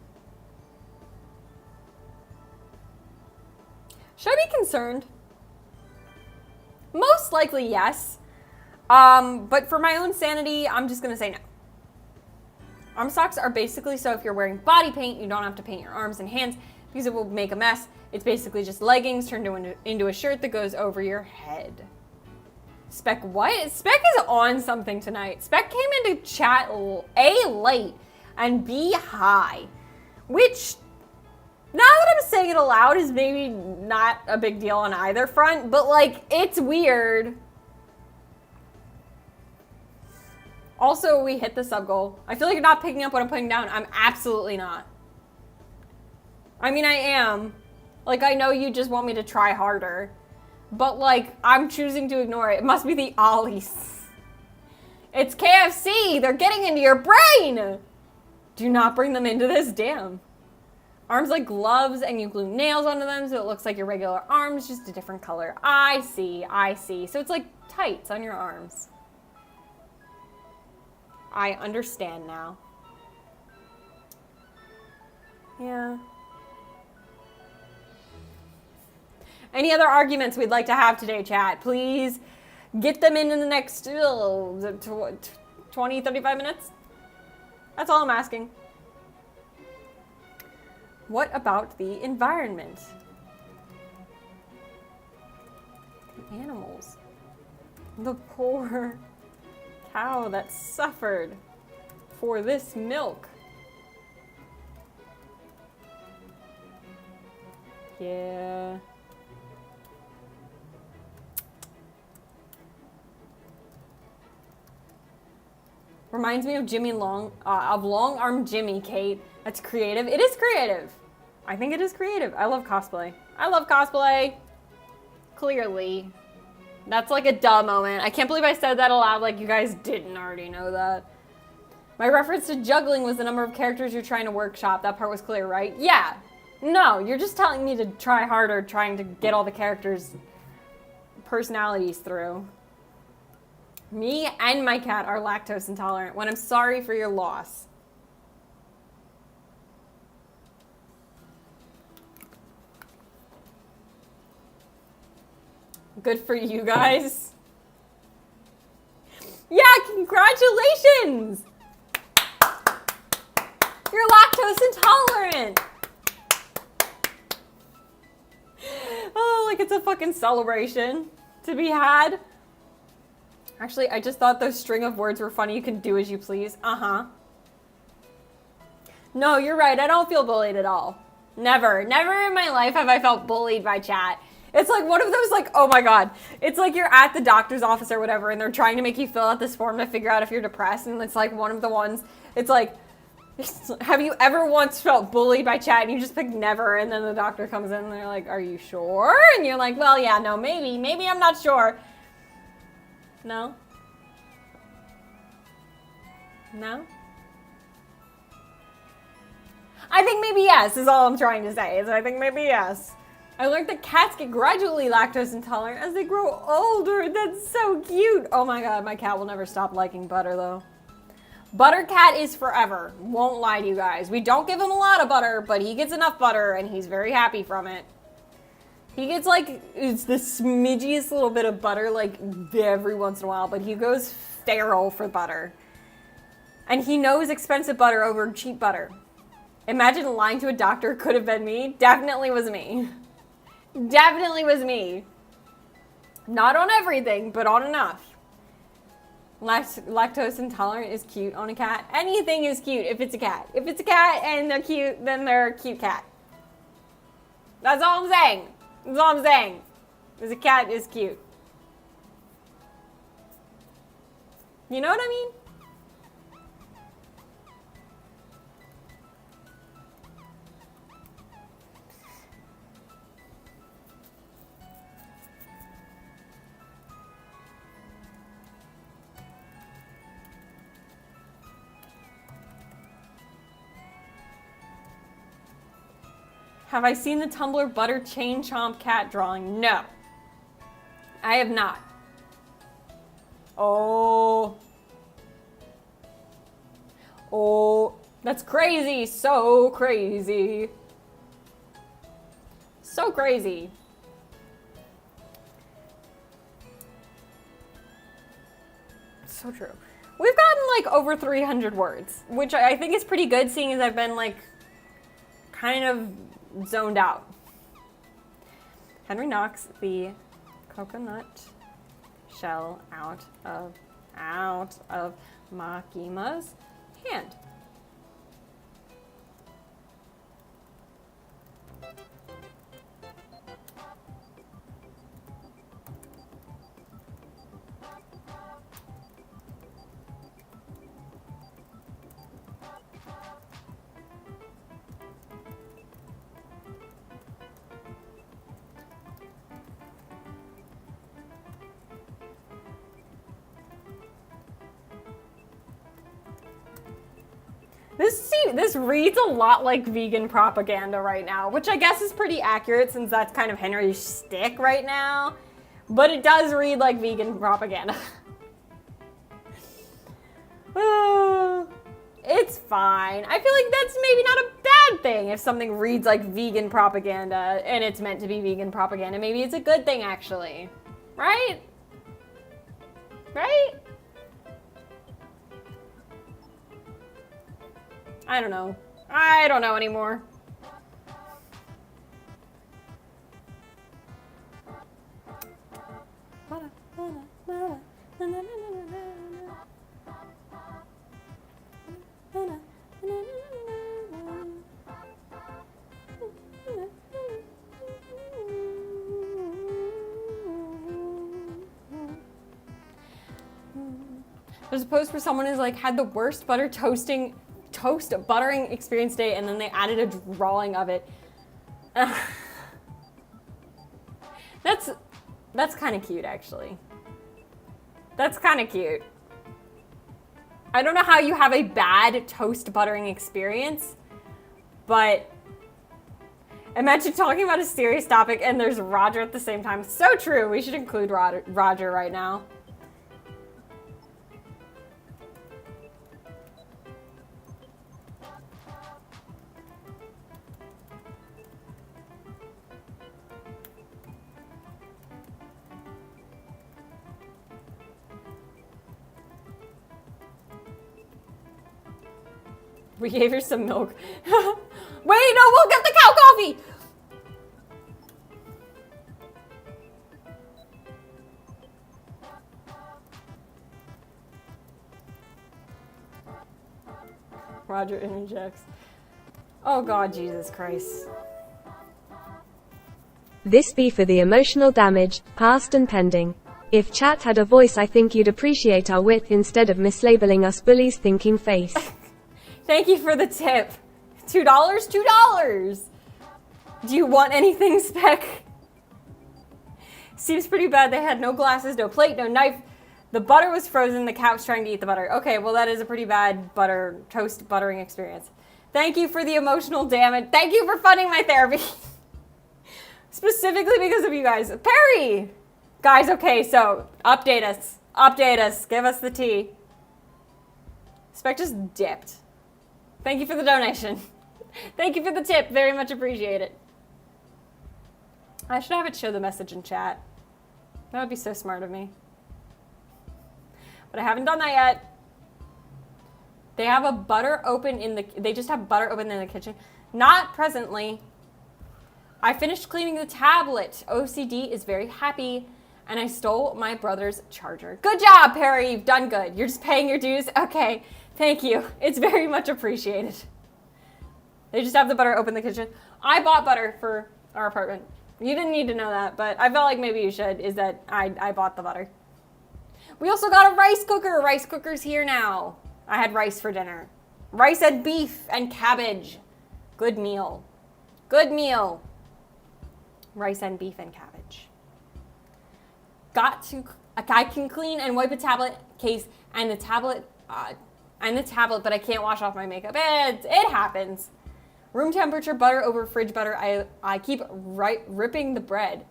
Should I be concerned? Most likely yes. But for my own sanity, I'm just gonna say no. Arm socks are basically so if you're wearing body paint, you don't have to paint your arms and hands because it will make a mess. It's basically just leggings turned into a shirt that goes over your head. Spec what? Spec is on something tonight. Spec came into chat A, late, and B, high. Which, now that I'm saying it aloud, is maybe not a big deal on either front, but like, it's weird. Also, we hit the sub goal. I feel like you're not picking up what I'm putting down. I'm absolutely not. I mean, I am. Like, I know you just want me to try harder. But, like, I'm choosing to ignore it. It must be the ollies. It's KFC. They're getting into your brain. Do not bring them into this, damn. Arms like gloves, and you glue nails onto them so it looks like your regular arms, just a different color. I see, I see. So it's like tights on your arms. I understand now. Yeah. Any other arguments we'd like to have today, chat? Please get them in the next 20, 35 minutes. That's all I'm asking. What about the environment? The animals. The poor cow that suffered for this milk. Yeah. Reminds me of Jimmy Long Arm Jimmy, Kate. That's creative. It is creative. I think it is creative. I love cosplay. I love cosplay. Clearly. That's like a duh moment. I can't believe I said that aloud like you guys didn't already know that. My reference to juggling was the number of characters you're trying to workshop. That part was clear, right? Yeah. No, you're just telling me to try harder trying to get all the characters' personalities through. Me and my cat are lactose intolerant. When I'm sorry for your loss. Good for you guys. Yeah, congratulations! You're lactose intolerant! Oh, like it's a fucking celebration to be had. Actually, I just thought those string of words were funny. You can do as you please. Uh-huh. No, you're right. I don't feel bullied at all. Never. Never in my life have I felt bullied by chat. It's like one of those, like, oh my God. It's like you're at the doctor's office or whatever, and they're trying to make you fill out this form to figure out if you're depressed, and it's like one of the ones, it's like, have you ever once felt bullied by chat? And you just pick never, and then the doctor comes in and they're like, are you sure? And you're like, well, yeah, no, maybe I'm not sure. No? No? I think maybe yes is all I'm trying to say. Is I think maybe yes. I learned that cats get gradually lactose intolerant as they grow older. That's so cute. Oh my God, my cat will never stop liking butter though. Butter cat is forever. Won't lie to you guys. We don't give him a lot of butter, but he gets enough butter and he's very happy from it. He gets like, it's the smidgiest little bit of butter like every once in a while, but he goes feral for butter. And he knows expensive butter over cheap butter. Imagine lying to a doctor. Could have been me. Definitely was me. Definitely was me. Not on everything, but on enough. Lactose intolerant is cute on a cat. Anything is cute if it's a cat. If it's a cat and they're cute, then they're a cute cat. That's all I'm saying. That's all I'm saying. Because a cat is cute. You know what I mean? Have I seen the Tumblr butter chain chomp cat drawing? No. I have not. Oh. Oh. That's crazy. So crazy. So crazy. So true. We've gotten like over 300 words, which I think is pretty good seeing as I've been like kind of zoned out. Henry knocks the coconut shell out of Makima's hand. This reads a lot like vegan propaganda right now, which I guess is pretty accurate since that's kind of Henry's shtick right now. But it does read like vegan propaganda. It's fine. I feel like that's maybe not a bad thing if something reads like vegan propaganda and it's meant to be vegan propaganda. Maybe it's a good thing, actually. Right? Right? I don't know. I don't know anymore. There's a post where someone is like, had the worst toast buttering experience day, and then they added a drawing of it. That's kind of cute, actually. That's kind of cute. I don't know how you have a bad toast buttering experience, but imagine talking about a serious topic and there's Roger at the same time. So true. We should include Roger right now. We gave her some milk. Wait, no, we'll get the cow coffee! Roger interjects. Oh God, Jesus Christ. This be for the emotional damage, past and pending. If chat had a voice, I think you'd appreciate our wit instead of mislabeling us bullies thinking face. Thank you for the tip. $2? $2! Do you want anything, Spec? Seems pretty bad. They had no glasses, no plate, no knife. The butter was frozen. The cat was trying to eat the butter. Okay, well that is a pretty bad toast buttering experience. Thank you for the emotional damage. Thank you for funding my therapy. Specifically because of you guys. Perry! Guys, okay, so update us. Update us. Give us the tea. Spec just dipped. Thank you for the donation. Thank you for the tip. Very much appreciate it. I should have it show the message in chat. That would be so smart of me. But I haven't done that yet. They have a butter open they just have butter open in the kitchen. Not presently. I finished cleaning the tablet. OCD is very happy. And I stole my brother's charger. Good job, Perry. You've done good. You're just paying your dues. Okay. Thank you. It's very much appreciated. They just have the butter open in the kitchen. I bought butter for our apartment. You didn't need to know that, but I felt like maybe you should, is that I bought the butter. We also got a rice cooker. Rice cooker's here now. I had rice for dinner. Rice and beef and cabbage. Good meal. Good meal. Rice and beef and cabbage. I can clean and wipe a tablet case and the tablet, but I can't wash off my makeup. It happens. Room temperature butter over fridge butter. I keep ripping the bread.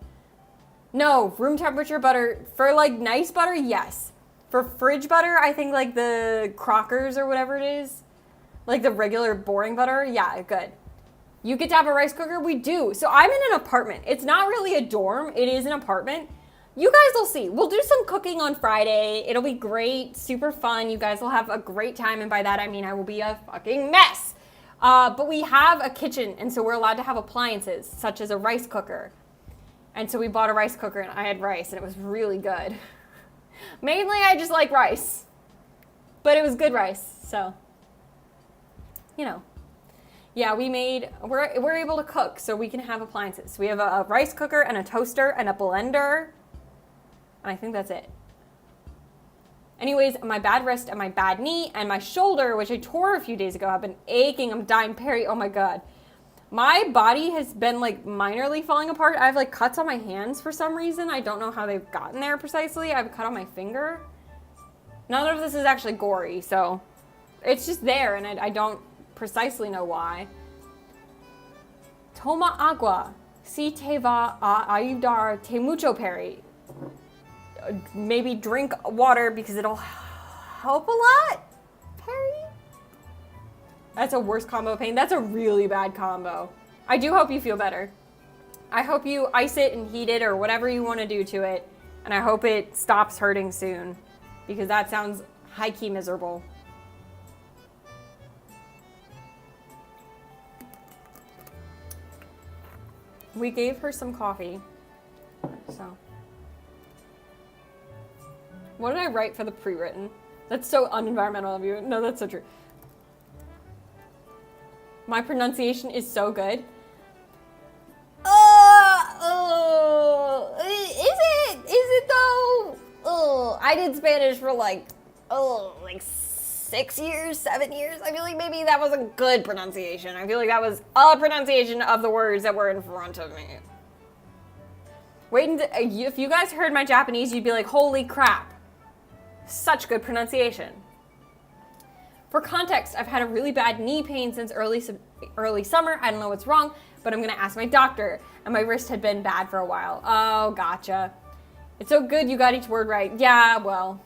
No, room temperature butter for like nice butter, yes. For fridge butter, I think like the Crockers or whatever it is, like the regular boring butter, yeah, good. You get to have a rice cooker? We do. So I'm in an apartment. It's not really a dorm. It is an apartment. You guys will see. We'll do some cooking on Friday. It'll be great, super fun. You guys will have a great time, and by that I mean I will be a fucking mess. But we have a kitchen, and so we're allowed to have appliances, such as a rice cooker. And so we bought a rice cooker, and I had rice, and it was really good. Mainly, I just like rice. But it was good rice, so, you know. Yeah, we're able to cook, so we can have appliances. We have a rice cooker and a toaster and a blender. And I think that's it. Anyways, my bad wrist and my bad knee and my shoulder, which I tore a few days ago, have been aching. I'm dying, Perry. Oh my God. My body has been like minorly falling apart. I have like cuts on my hands for some reason. I don't know how they've gotten there precisely. I have a cut on my finger. None of this is actually gory, so it's just there, and I don't precisely know why. Toma agua. Si te va a ayudar te mucho, Perry. Maybe drink water because it'll help a lot, Perry? That's a worse combo of pain. That's a really bad combo. I do hope you feel better. I hope you ice it and heat it or whatever you want to do to it. And I hope it stops hurting soon because that sounds high-key miserable. We gave her some coffee, so. What did I write for the pre-written? That's so unenvironmental of you. No, that's so true. My pronunciation is so good. Is it though? I did Spanish for like 6 years, 7 years. I feel like maybe that was a good pronunciation. I feel like that was a pronunciation of the words that were in front of me. Wait, if you guys heard my Japanese, you'd be like, holy crap. Such good pronunciation. For context, I've had a really bad knee pain since early summer. I don't know what's wrong, but I'm gonna ask my doctor. And my wrist had been bad for a while. Oh, gotcha. It's so good you got each word right. Yeah, well.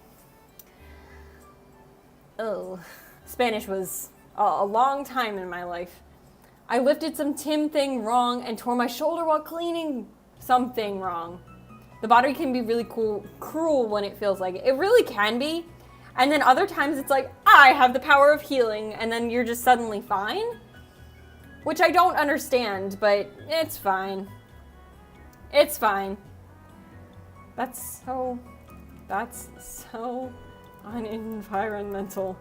Oh, Spanish was a long time in my life. I lifted some Tim thing wrong and tore my shoulder while cleaning something wrong. The body can be really cruel when it feels like it. It really can be. And then other times it's like, I have the power of healing, and then you're just suddenly fine. Which I don't understand, but it's fine. It's fine. That's so unenvironmental.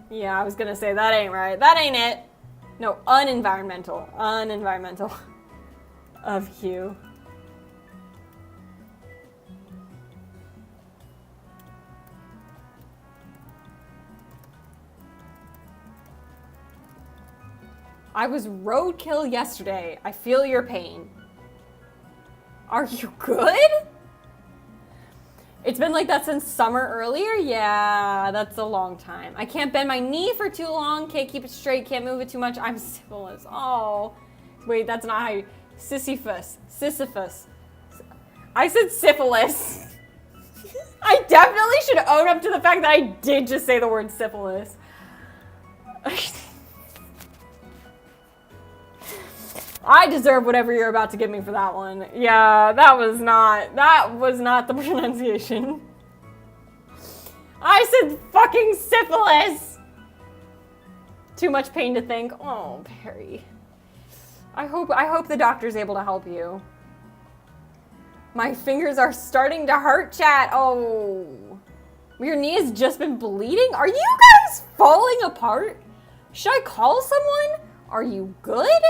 Yeah, I was gonna say that ain't right. That ain't it. No, unenvironmental. Unenvironmental of you. I was roadkill yesterday. I feel your pain. Are you good? It's been like that since summer earlier? Yeah, that's a long time. I can't bend my knee for too long. Can't keep it straight. Can't move it too much. I'm syphilis. Oh. Wait, that's not how you... Sisyphus. Sisyphus. I said syphilis. I definitely should own up to the fact that I did just say the word syphilis. I deserve whatever you're about to give me for that one. Yeah, that was not the pronunciation. I said fucking syphilis! Too much pain to think. Oh, Perry. I hope the doctor's able to help you. My fingers are starting to hurt, chat. Oh. Your knee has just been bleeding? Are you guys falling apart? Should I call someone? Are you good?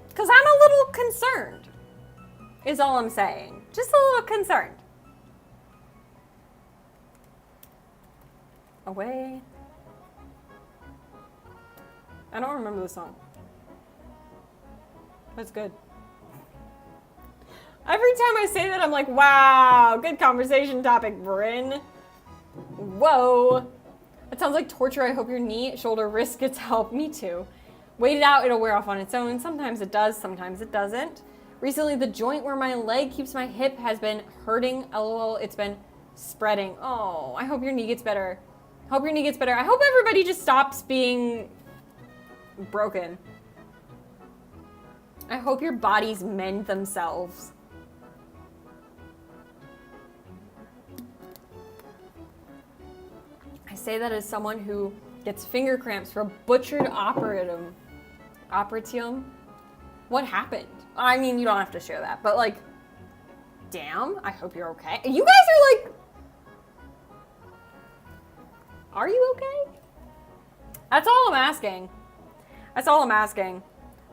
Because I'm a little concerned, is all I'm saying. Just a little concerned. Away. I don't remember the song. That's good. Every time I say that, I'm like, wow, good conversation topic, Bryn. Whoa. That sounds like torture. I hope your knee, shoulder, wrist gets help. Me too. Wait it out, it'll wear off on its own. Sometimes it does, sometimes it doesn't. Recently, the joint where my leg keeps my hip has been hurting. LOL, it's been spreading. Oh, I hope your knee gets better. Hope your knee gets better. I hope everybody just stops being broken. I hope your bodies mend themselves. I say that as someone who gets finger cramps for a butchered operatium. What happened? I mean, you don't have to share that, but like, damn, I hope you're okay. You guys are like, are you okay? That's all I'm asking. That's all I'm asking.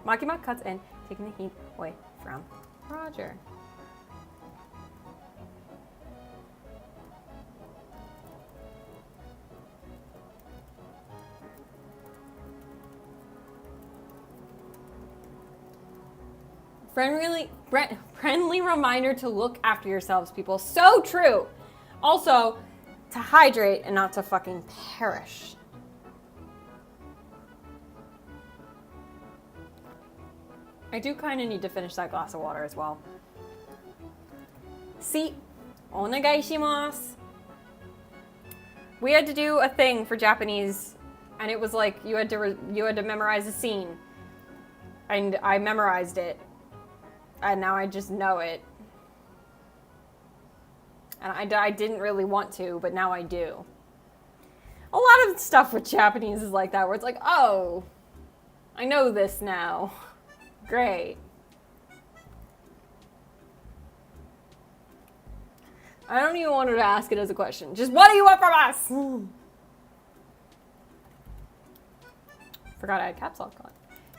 Makima cuts in, taking the heat away from Roger. Friendly reminder to look after yourselves, people. So true. Also, to hydrate and not to fucking perish. I do kind of need to finish that glass of water as well. See, onegai shimasu. We had to do a thing for Japanese, and it was like you had to memorize a scene, and I memorized it. And now I just know it. And I didn't really want to, but now I do. A lot of stuff with Japanese is like that, where it's like, oh, I know this now. Great. I don't even want her to ask it as a question. Just, what do you want from us? Forgot I had caps lock on.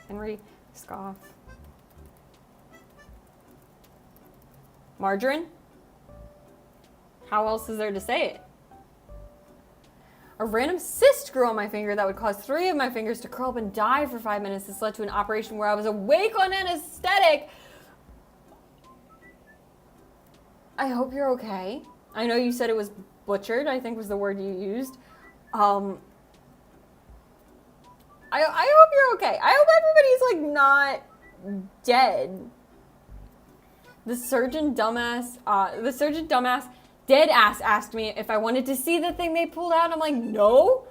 Henry Scoff. Margarine? How else is there to say it? A random cyst grew on my finger that would cause 3 of my fingers to curl up and die for 5 minutes. This led to an operation where I was awake on anesthetic. I hope you're okay. I know you said it was butchered, I think was the word you used. I hope you're okay. I hope everybody's like not dead. The surgeon dumbass dead ass asked me if I wanted to see the thing they pulled out. I'm like, no.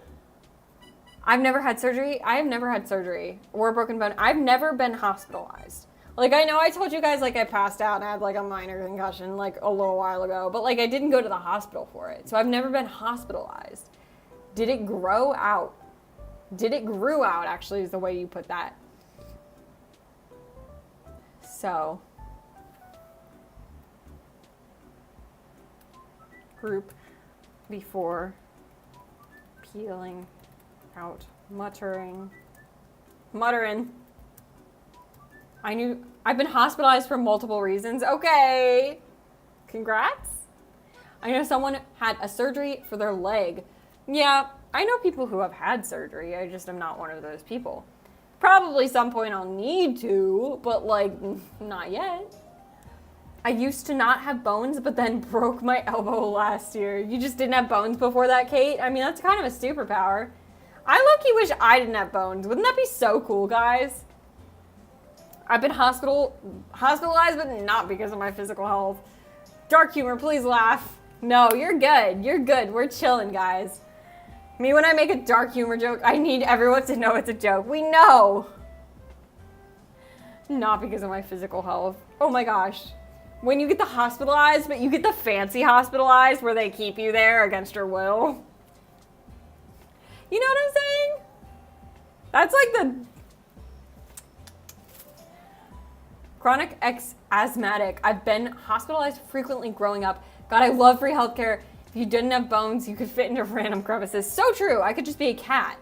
I've never had surgery. I have never had surgery or a broken bone. I've never been hospitalized. Like, I know I told you guys, like, I passed out and I had, like, a minor concussion, like, a little while ago. But, like, I didn't go to the hospital for it. So I've never been hospitalized. Did it grow out? Did it grew out, actually, is the way you put that. So... group before peeling out, muttering. I've been hospitalized for multiple reasons. Okay, congrats. I know someone had a surgery for their leg. Yeah, I know people who have had surgery. I just am not one of those people. Probably some point I'll need to, but like, not yet. I used to not have bones, but then broke my elbow last year. You just didn't have bones before that, Kate? I mean, that's kind of a superpower. I low-key wish I didn't have bones. Wouldn't that be so cool, guys? I've been hospitalized, but not because of my physical health. Dark humor, please laugh. No, you're good. You're good. We're chilling, guys. Me, when I make a dark humor joke, I need everyone to know it's a joke. We know. Not because of my physical health. Oh my gosh. When you get the hospitalized, but you get the fancy hospitalized where they keep you there against your will. You know what I'm saying? That's like the chronic asthmatic. I've been hospitalized frequently growing up. God, I love free healthcare. If you didn't have bones, you could fit into random crevices. So true. I could just be a cat.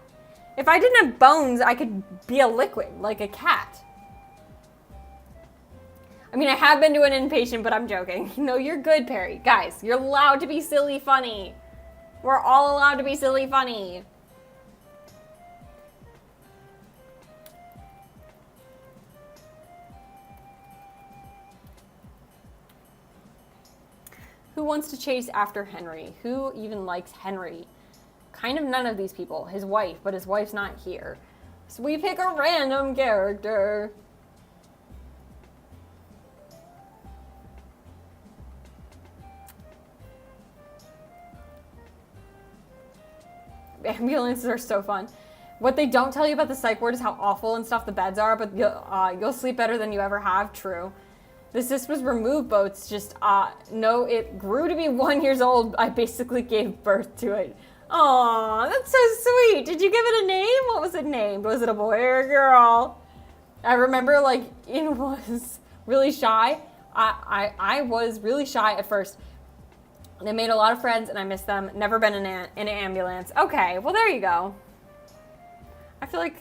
If I didn't have bones, I could be a liquid, like a cat. I mean, I have been to an inpatient, but I'm joking. No, you're good, Perry. Guys, you're allowed to be silly funny. We're all allowed to be silly funny. Who wants to chase after Henry? Who even likes Henry? Kind of none of these people. His wife, but his wife's not here. So we pick a random character. Ambulances are so fun. What they don't tell you about the psych ward is how awful and stuff the beds are, but you'll sleep better than you ever have. True. The cyst was removed, boats. Just, no, it grew to be 1 year old. I basically gave birth to it. Aw, that's so sweet. Did you give it a name? What was it named? Was it a boy or a girl? I remember, like, it was really shy. I was really shy at first. They made a lot of friends, and I miss them. Never been in an ambulance. Okay, well, there you go. I feel like...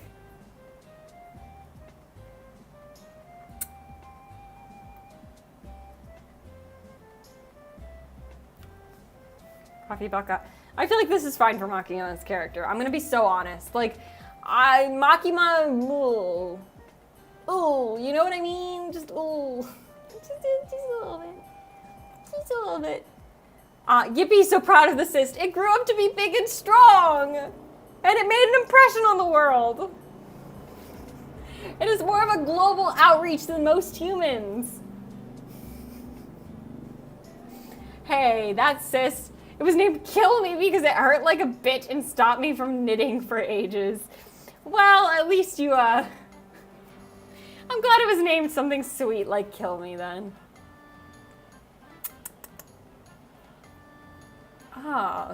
Coffee Baka. I feel like this is fine for Makima's character. I'm gonna be so honest. Like, Makima, ooh, you know what I mean? Just, ooh. Just a little bit. Just a little bit. Yippie's so proud of the cyst. It grew up to be big and strong. And it made an impression on the world. It is more of a global outreach than most humans. Hey, that cyst. It was named Kill Me because it hurt like a bitch and stopped me from knitting for ages. Well, at least you, I'm glad it was named something sweet like Kill Me then.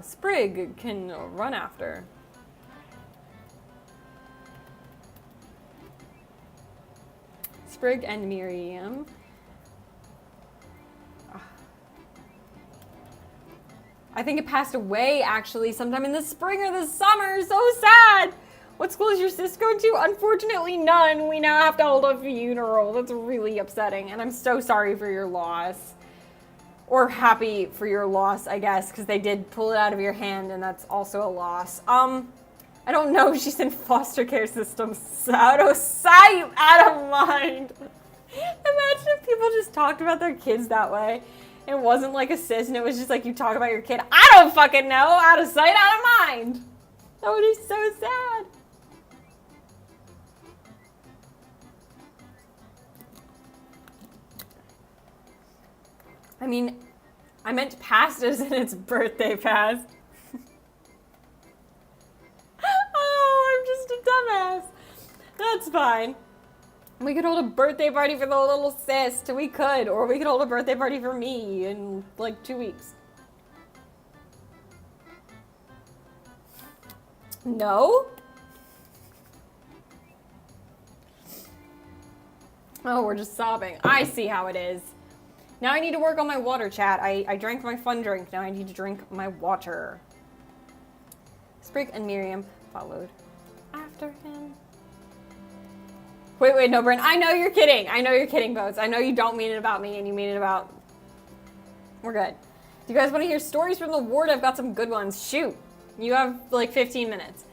Sprig can run after. Sprig and Miriam. I think it passed away, actually, sometime in the spring or the summer. So sad. What school is your sis going to? Unfortunately, none. We now have to hold a funeral. That's really upsetting, and I'm so sorry for your loss. Or happy for your loss, I guess, because they did pull it out of your hand, and that's also a loss. I don't know. She's in foster care systems. Out of sight, out of mind. Imagine if people just talked about their kids that way. It wasn't like a sis, and it was just like you talk about your kid. I don't fucking know. Out of sight, out of mind. That would be so sad. I mean, I meant past as in its birthday past. Oh, I'm just a dumbass. That's fine. We could hold a birthday party for the little sis. We could. Or we could hold a birthday party for me in like 2 weeks. No? Oh, we're just sobbing. I see how it is. Now I need to work on my water, chat. I drank my fun drink. Now I need to drink my water. Sprig and Miriam followed after him. Wait, no, Brent. I know you're kidding. I know you're kidding, Boats. I know you don't mean it about me and you mean it about... We're good. Do you guys want to hear stories from the ward? I've got some good ones. Shoot. You have like 15 minutes.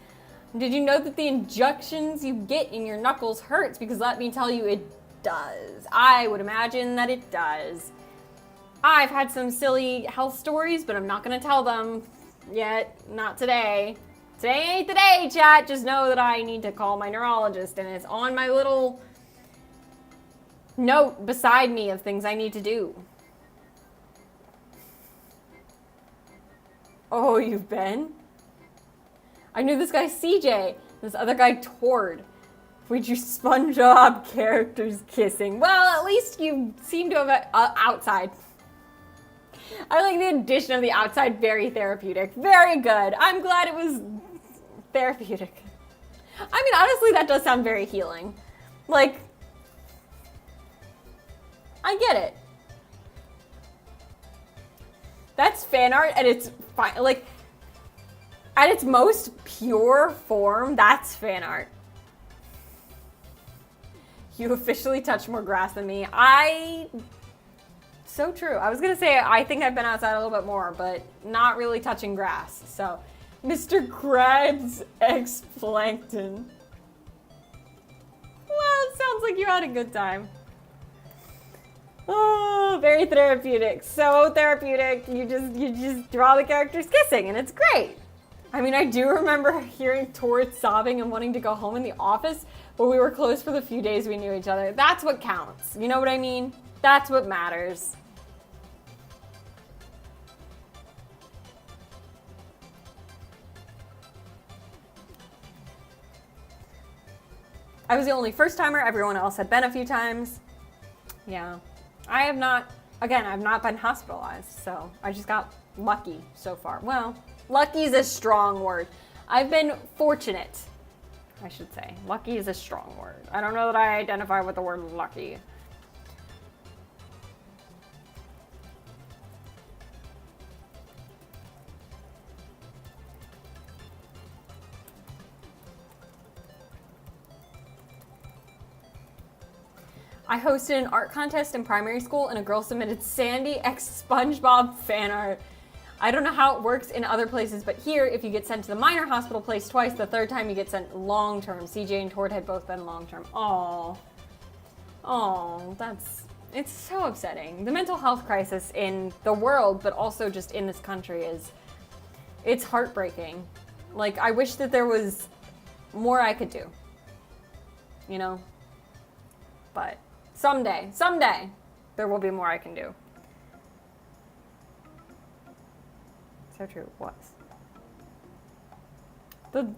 Did you know that the injections you get in your knuckles hurts? Because let me tell you, it does. I would imagine that it does. I've had some silly health stories, but I'm not going to tell them yet. Not today. Today ain't the day, chat. Just know that I need to call my neurologist, and it's on my little note beside me of things I need to do. Oh, you've been? I knew this guy CJ, this other guy Tord, Would you SpongeBob characters kissing? Well, at least you seem to have outside. I like the addition of the outside. Very therapeutic. Very good. I'm glad it was therapeutic. I mean, honestly, that does sound very healing. Like, I get it. That's fan art and it's fine. Like, at its most pure form, that's fan art. You officially touch more grass than me. So true. I was gonna say, I think I've been outside a little bit more, but not really touching grass, so. Mr. Krabs X Plankton. Well, it sounds like you had a good time. Oh, very therapeutic. So therapeutic. You just draw the characters kissing and it's great. I mean, I do remember hearing Tord sobbing and wanting to go home in the office, but we were close for the few days we knew each other. That's what counts. You know what I mean? That's what matters. I was the only first timer. Everyone else had been a few times. Yeah. I have not, again, I've not been hospitalized, so I just got lucky so far. Well, lucky is a strong word. I've been fortunate, I should say. Lucky is a strong word. I don't know that I identify with the word lucky. I hosted an art contest in primary school and a girl submitted Sandy X SpongeBob fan art. I don't know how it works in other places, but here, if you get sent to the minor hospital place twice, the third time you get sent long-term. CJ and Tord had both been long-term. Aww. Aww, it's so upsetting. The mental health crisis in the world, but also just in this country it's heartbreaking. Like, I wish that there was more I could do, you know? But someday, there will be more I can do. So true, it was.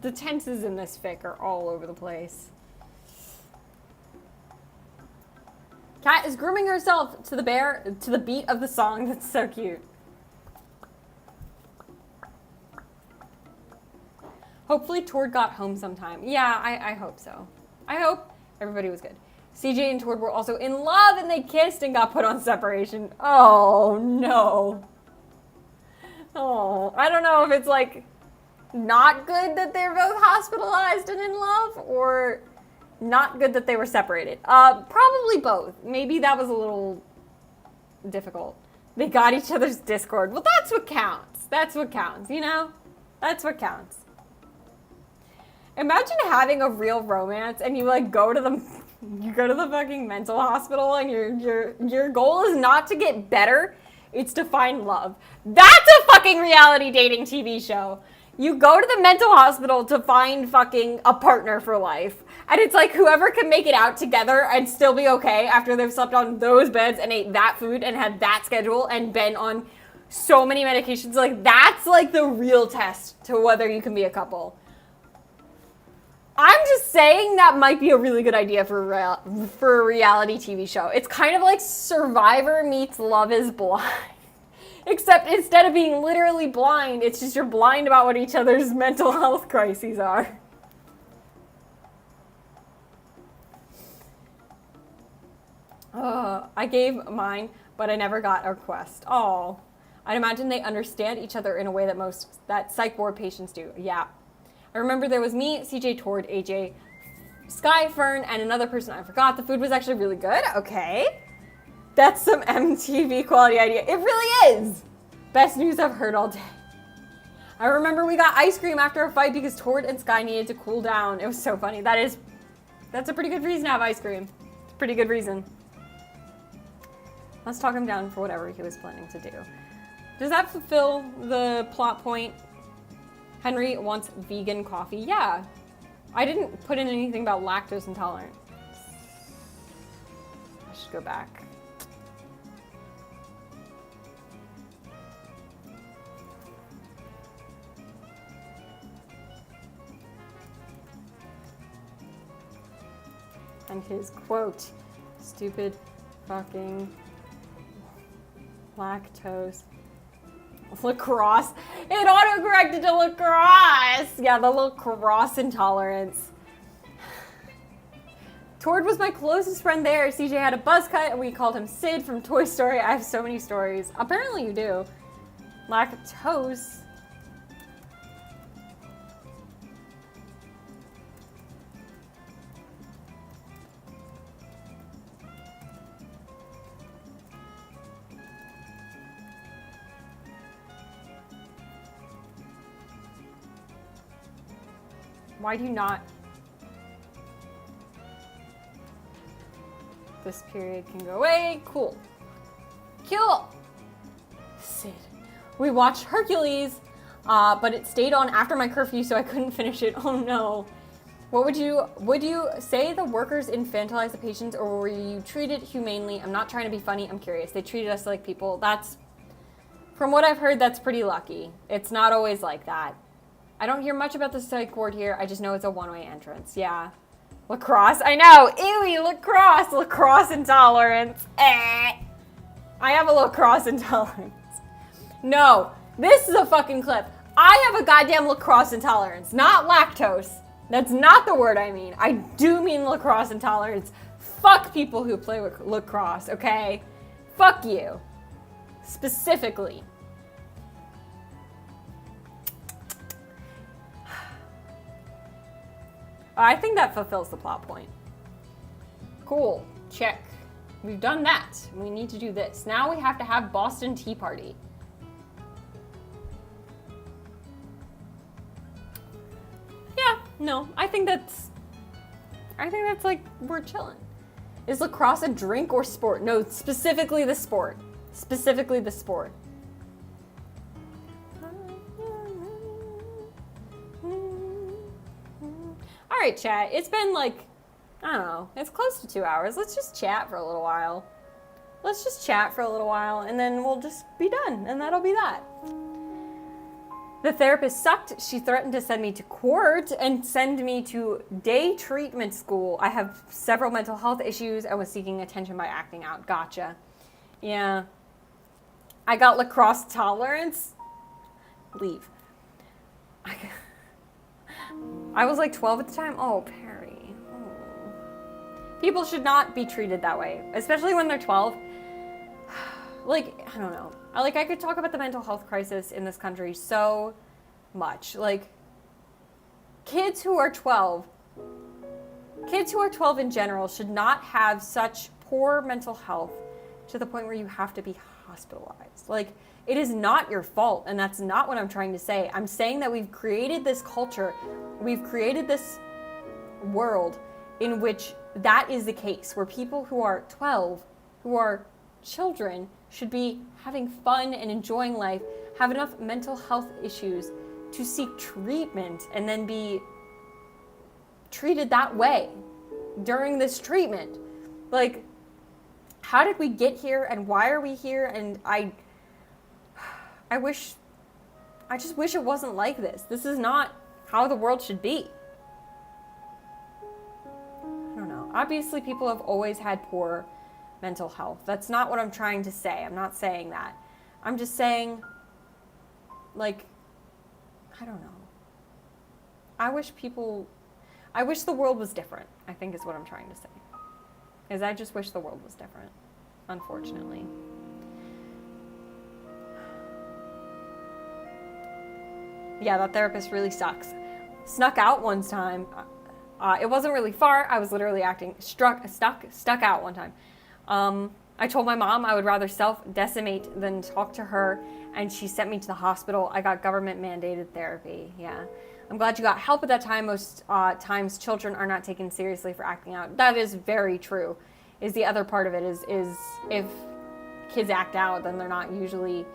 The tenses in this fic are all over the place. Kat is grooming herself to the beat of the song. That's so cute. Hopefully Tord got home sometime. Yeah, I hope so. I hope everybody was good. CJ and Tord were also in love and they kissed and got put on separation. Oh, no. Oh, I don't know if it's like not good that they're both hospitalized and in love or not good that they were separated. Probably both. Maybe that was a little difficult. They got each other's Discord. Well, that's what counts. That's what counts, you know? That's what counts. Imagine having a real romance and you like go to the fucking mental hospital and your goal is not to get better, it's to find love. That's a fucking reality dating TV show. You go to the mental hospital to find fucking a partner for life. And it's like whoever can make it out together and still be okay after they've slept on those beds and ate that food and had that schedule and been on so many medications. Like that's like the real test to whether you can be a couple. I'm just saying that might be a really good idea for a reality TV show. It's kind of like Survivor meets Love is Blind. Except instead of being literally blind, it's just you're blind about what each other's mental health crises are. I gave mine, but I never got a request. Oh, I'd imagine they understand each other in a way that psych ward patients do. Yeah. I remember there was me, CJ, Tord, AJ, Sky, Fern, and another person I forgot. The food was actually really good. Okay. That's some MTV quality idea. It really is. Best news I've heard all day. I remember we got ice cream after a fight because Tord and Sky needed to cool down. It was so funny. That's a pretty good reason to have ice cream. It's a pretty good reason. Let's talk him down for whatever he was planning to do. Does that fulfill the plot point? Henry wants vegan coffee. Yeah. I didn't put in anything about lactose intolerant. I should go back. And his quote, stupid fucking lactose. Lacrosse. It autocorrected to lacrosse. Yeah, the lacrosse intolerance. Tord was my closest friend there. CJ had a buzz cut and we called him Sid from Toy Story. I have so many stories. Apparently you do. Lactose. Why do you not? This period can go away. Cool. Cool. Sid. We watched Hercules, but it stayed on after my curfew, so I couldn't finish it. Oh no. Would you say the workers infantilized the patients, or were you treated humanely? I'm not trying to be funny. I'm curious. They treated us like people. That's, from what I've heard, that's pretty lucky. It's not always like that. I don't hear much about the psych ward here. I just know it's a one-way entrance. Yeah. Lacrosse? I know. Ew, lacrosse. Lacrosse intolerance. I have a lacrosse intolerance. No. This is a fucking clip. I have a goddamn lacrosse intolerance. Not lactose. That's not the word I mean. I do mean lacrosse intolerance. Fuck people who play lacrosse, okay? Fuck you. Specifically. I think that fulfills the plot point. Cool. Check. We've done that. We need to do this. Now we have to have Boston Tea Party. Yeah, no. I think that's like, we're chilling. Is lacrosse a drink or sport? No, specifically the sport. Specifically the sport. All right, chat. It's been like, I don't know, it's close to 2 hours. Let's just chat for a little while. Let's just chat for a little while and then we'll just be done and that'll be that. The therapist sucked. She threatened to send me to court and send me to day treatment school. I have several mental health issues and was seeking attention by acting out. Gotcha. Yeah. I got lacrosse tolerance. Leave. I was like 12 at the time. Oh, Perry. Oh. People should not be treated that way, especially when they're 12. Like, I don't know. I could talk about the mental health crisis in this country so much. Like, kids who are 12 in general should not have such poor mental health to the point where you have to be hospitalized. Like, it is not your fault, and that's not what I'm trying to say. I'm saying that we've created this culture, we've created this world in which that is the case, where people who are 12, who are children, should be having fun and enjoying life, have enough mental health issues to seek treatment and then be treated that way during this treatment. Like, how did we get here and why are we here? And I just wish it wasn't like this. This is not how the world should be. I don't know. Obviously, people have always had poor mental health. That's not what I'm trying to say. I'm not saying that. I'm just saying, like, I don't know. I wish the world was different, I think is what I'm trying to say. Is I just wish the world was different, unfortunately. Yeah, that therapist really sucks. Snuck out one time. It wasn't really far. I was literally stuck out one time. I told my mom I would rather self-decimate than talk to her, and she sent me to the hospital. I got government-mandated therapy. Yeah. I'm glad you got help at that time. Most times children are not taken seriously for acting out. That is very true. Is the other part of it is if kids act out, then they're not usually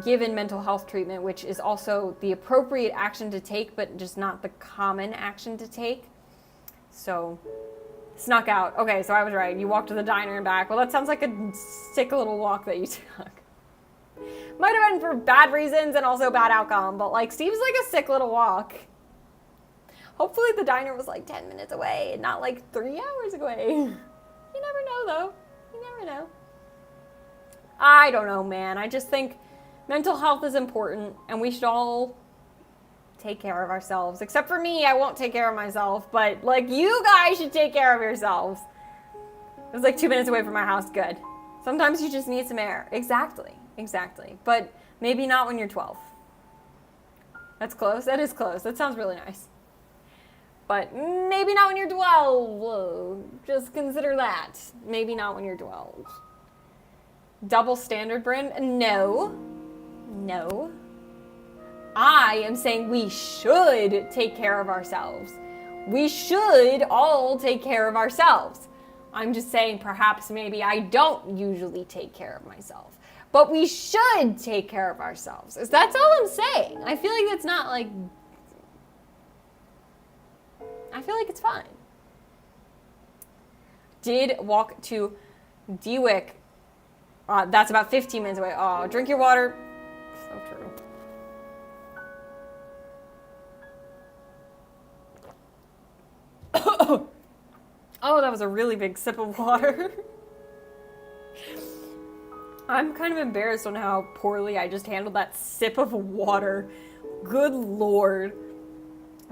given mental health treatment, which is also the appropriate action to take, but just not the common action to take. So, snuck out. Okay, so I was right. You walked to the diner and back. Well, that sounds like a sick little walk that you took. Might have been for bad reasons and also bad outcome, but like, seems like a sick little walk. Hopefully the diner was like 10 minutes away and not like 3 hours away. You never know though. You never know. I don't know, man. I just think mental health is important and we should all take care of ourselves. Except for me, I won't take care of myself, but like you guys should take care of yourselves. It was like 2 minutes away from my house. Good. Sometimes you just need some air. Exactly. Exactly. But maybe not when you're 12. That's close. That is close. That sounds really nice. But maybe not when you're 12. Just consider that. Maybe not when you're 12. Double standard, Bryn? No. No. I am saying we should take care of ourselves. We should all take care of ourselves. I'm just saying perhaps maybe I don't usually take care of myself. But we should take care of ourselves. That's all I'm saying. I feel like that's not like... I feel like it's fine. Did walk to Dewick. That's about 15 minutes away. Oh, drink your water. So true. Oh, that was a really big sip of water. I'm kind of embarrassed on how poorly I just handled that sip of water. Good Lord.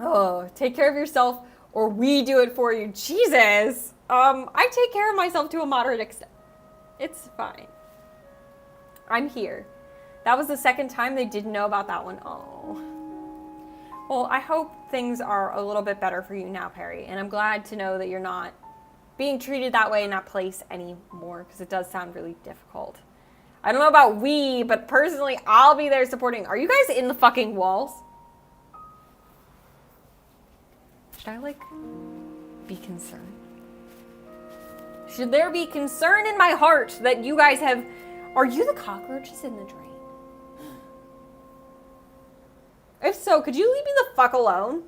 Oh, take care of yourself or we do it for you. Jesus. I take care of myself to a moderate extent. It's fine. I'm here. That was the second time they didn't know about that one. Oh. Well, I hope things are a little bit better for you now, Perry. And I'm glad to know that you're not being treated that way in that place anymore, because it does sound really difficult. I don't know about we, but personally, I'll be there supporting. Are you guys in the fucking walls? Should I, like, be concerned? Should there be concern in my heart that you guys have... Are you the cockroaches in the drain? If so, could you leave me the fuck alone?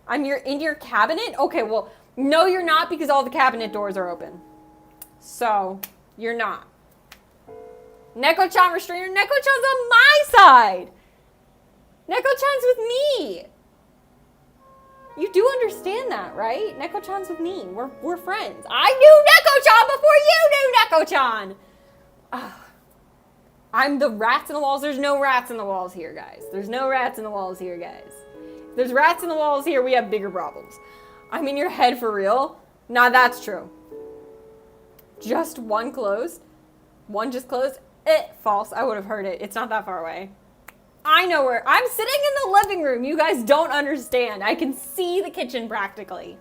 In your cabinet? Okay, well, no you're not, because all the cabinet doors are open. So, you're not. Neko-chan restrainer. Neko-chan's on my side. Neko-chan's with me. You do understand that, right? Neko-chan's with me. We're friends. I knew Neko-chan before you knew Neko-chan. I'm the rats in the walls. There's no rats in the walls here, guys. There's no rats in the walls here, guys. If there's rats in the walls here, we have bigger problems. I'm in your head for real? Nah, that's true. Just one closed. One just closed. False. I would have heard it. It's not that far away. I know where. I'm sitting in the living room. You guys don't understand. I can see the kitchen practically.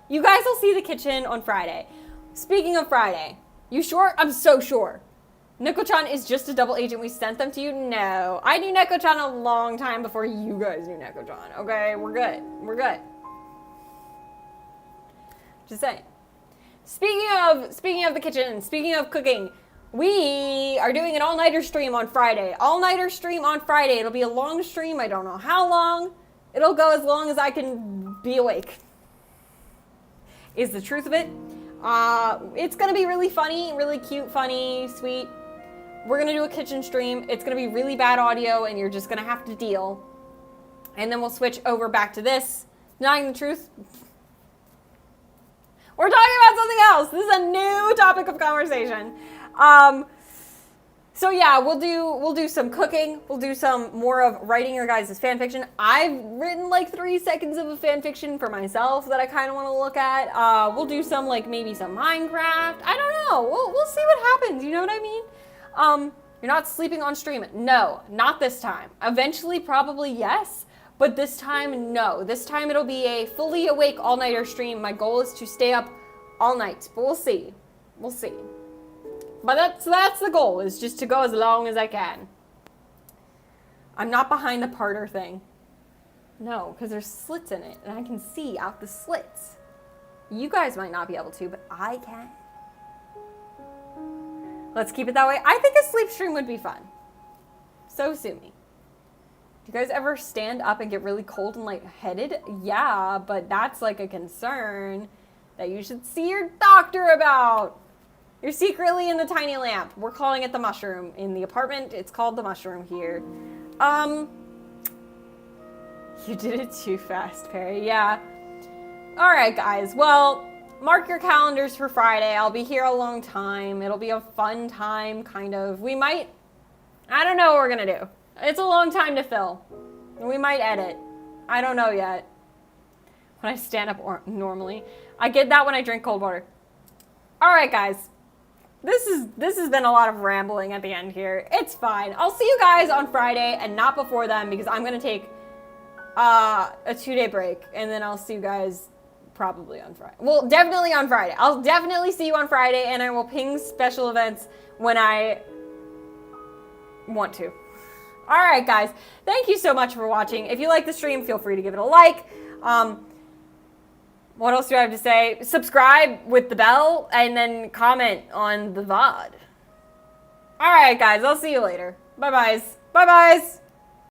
You guys will see the kitchen on Friday. Speaking of Friday, you sure? I'm so sure. Neko-chan is just a double agent. We sent them to you? No. I knew Neko-chan a long time before you guys knew Neko-chan. Okay, we're good. We're good. Just saying. Speaking of the kitchen, speaking of cooking, we are doing an all-nighter stream on Friday. All-nighter stream on Friday. It'll be a long stream. I don't know how long. It'll go as long as I can be awake. Is the truth of it. It's going to be really funny, really cute, funny, sweet. We're going to do a kitchen stream. It's going to be really bad audio, and you're just going to have to deal. And then we'll switch over back to this. Denying the truth. We're talking about something else. This is a new topic of conversation. So yeah, we'll do some cooking. We'll do some more of writing your guys' fan fiction. I've written like 3 seconds of a fan fiction for myself that I kind of want to look at. We'll do some maybe some Minecraft. I don't know. We'll see what happens. You know what I mean? You're not sleeping on stream. No, not this time. Eventually, probably yes. But this time, no. This time it'll be a fully awake all-nighter stream. My goal is to stay up all night. But we'll see. We'll see. But that's the goal, is just to go as long as I can. I'm not behind the parter thing. No, because there's slits in it, and I can see out the slits. You guys might not be able to, but I can. Let's keep it that way. I think a sleep stream would be fun. So sue me. Do you guys ever stand up and get really cold and lightheaded? Yeah, but that's like a concern that you should see your doctor about. You're secretly in the tiny lamp. We're calling it the mushroom. In the apartment, it's called the mushroom here. You did it too fast, Perry. Yeah. All right, guys. Well, mark your calendars for Friday. I'll be here a long time. It'll be a fun time, kind of. We might, I don't know what we're going to do. It's a long time to fill. We might edit. I don't know yet. When I stand up normally. I get that when I drink cold water. All right, guys. This has been a lot of rambling at the end here. It's fine. I'll see you guys on Friday and not before then because I'm going to take a 2-day break and then I'll see you guys probably on Friday. Well, definitely on Friday. I'll definitely see you on Friday and I will ping special events when I want to. All right, guys. Thank you so much for watching. If you like the stream, feel free to give it a like. What else do I have to say? Subscribe with the bell and then comment on the VOD. All right, guys. I'll see you later. Bye-byes. Bye-byes.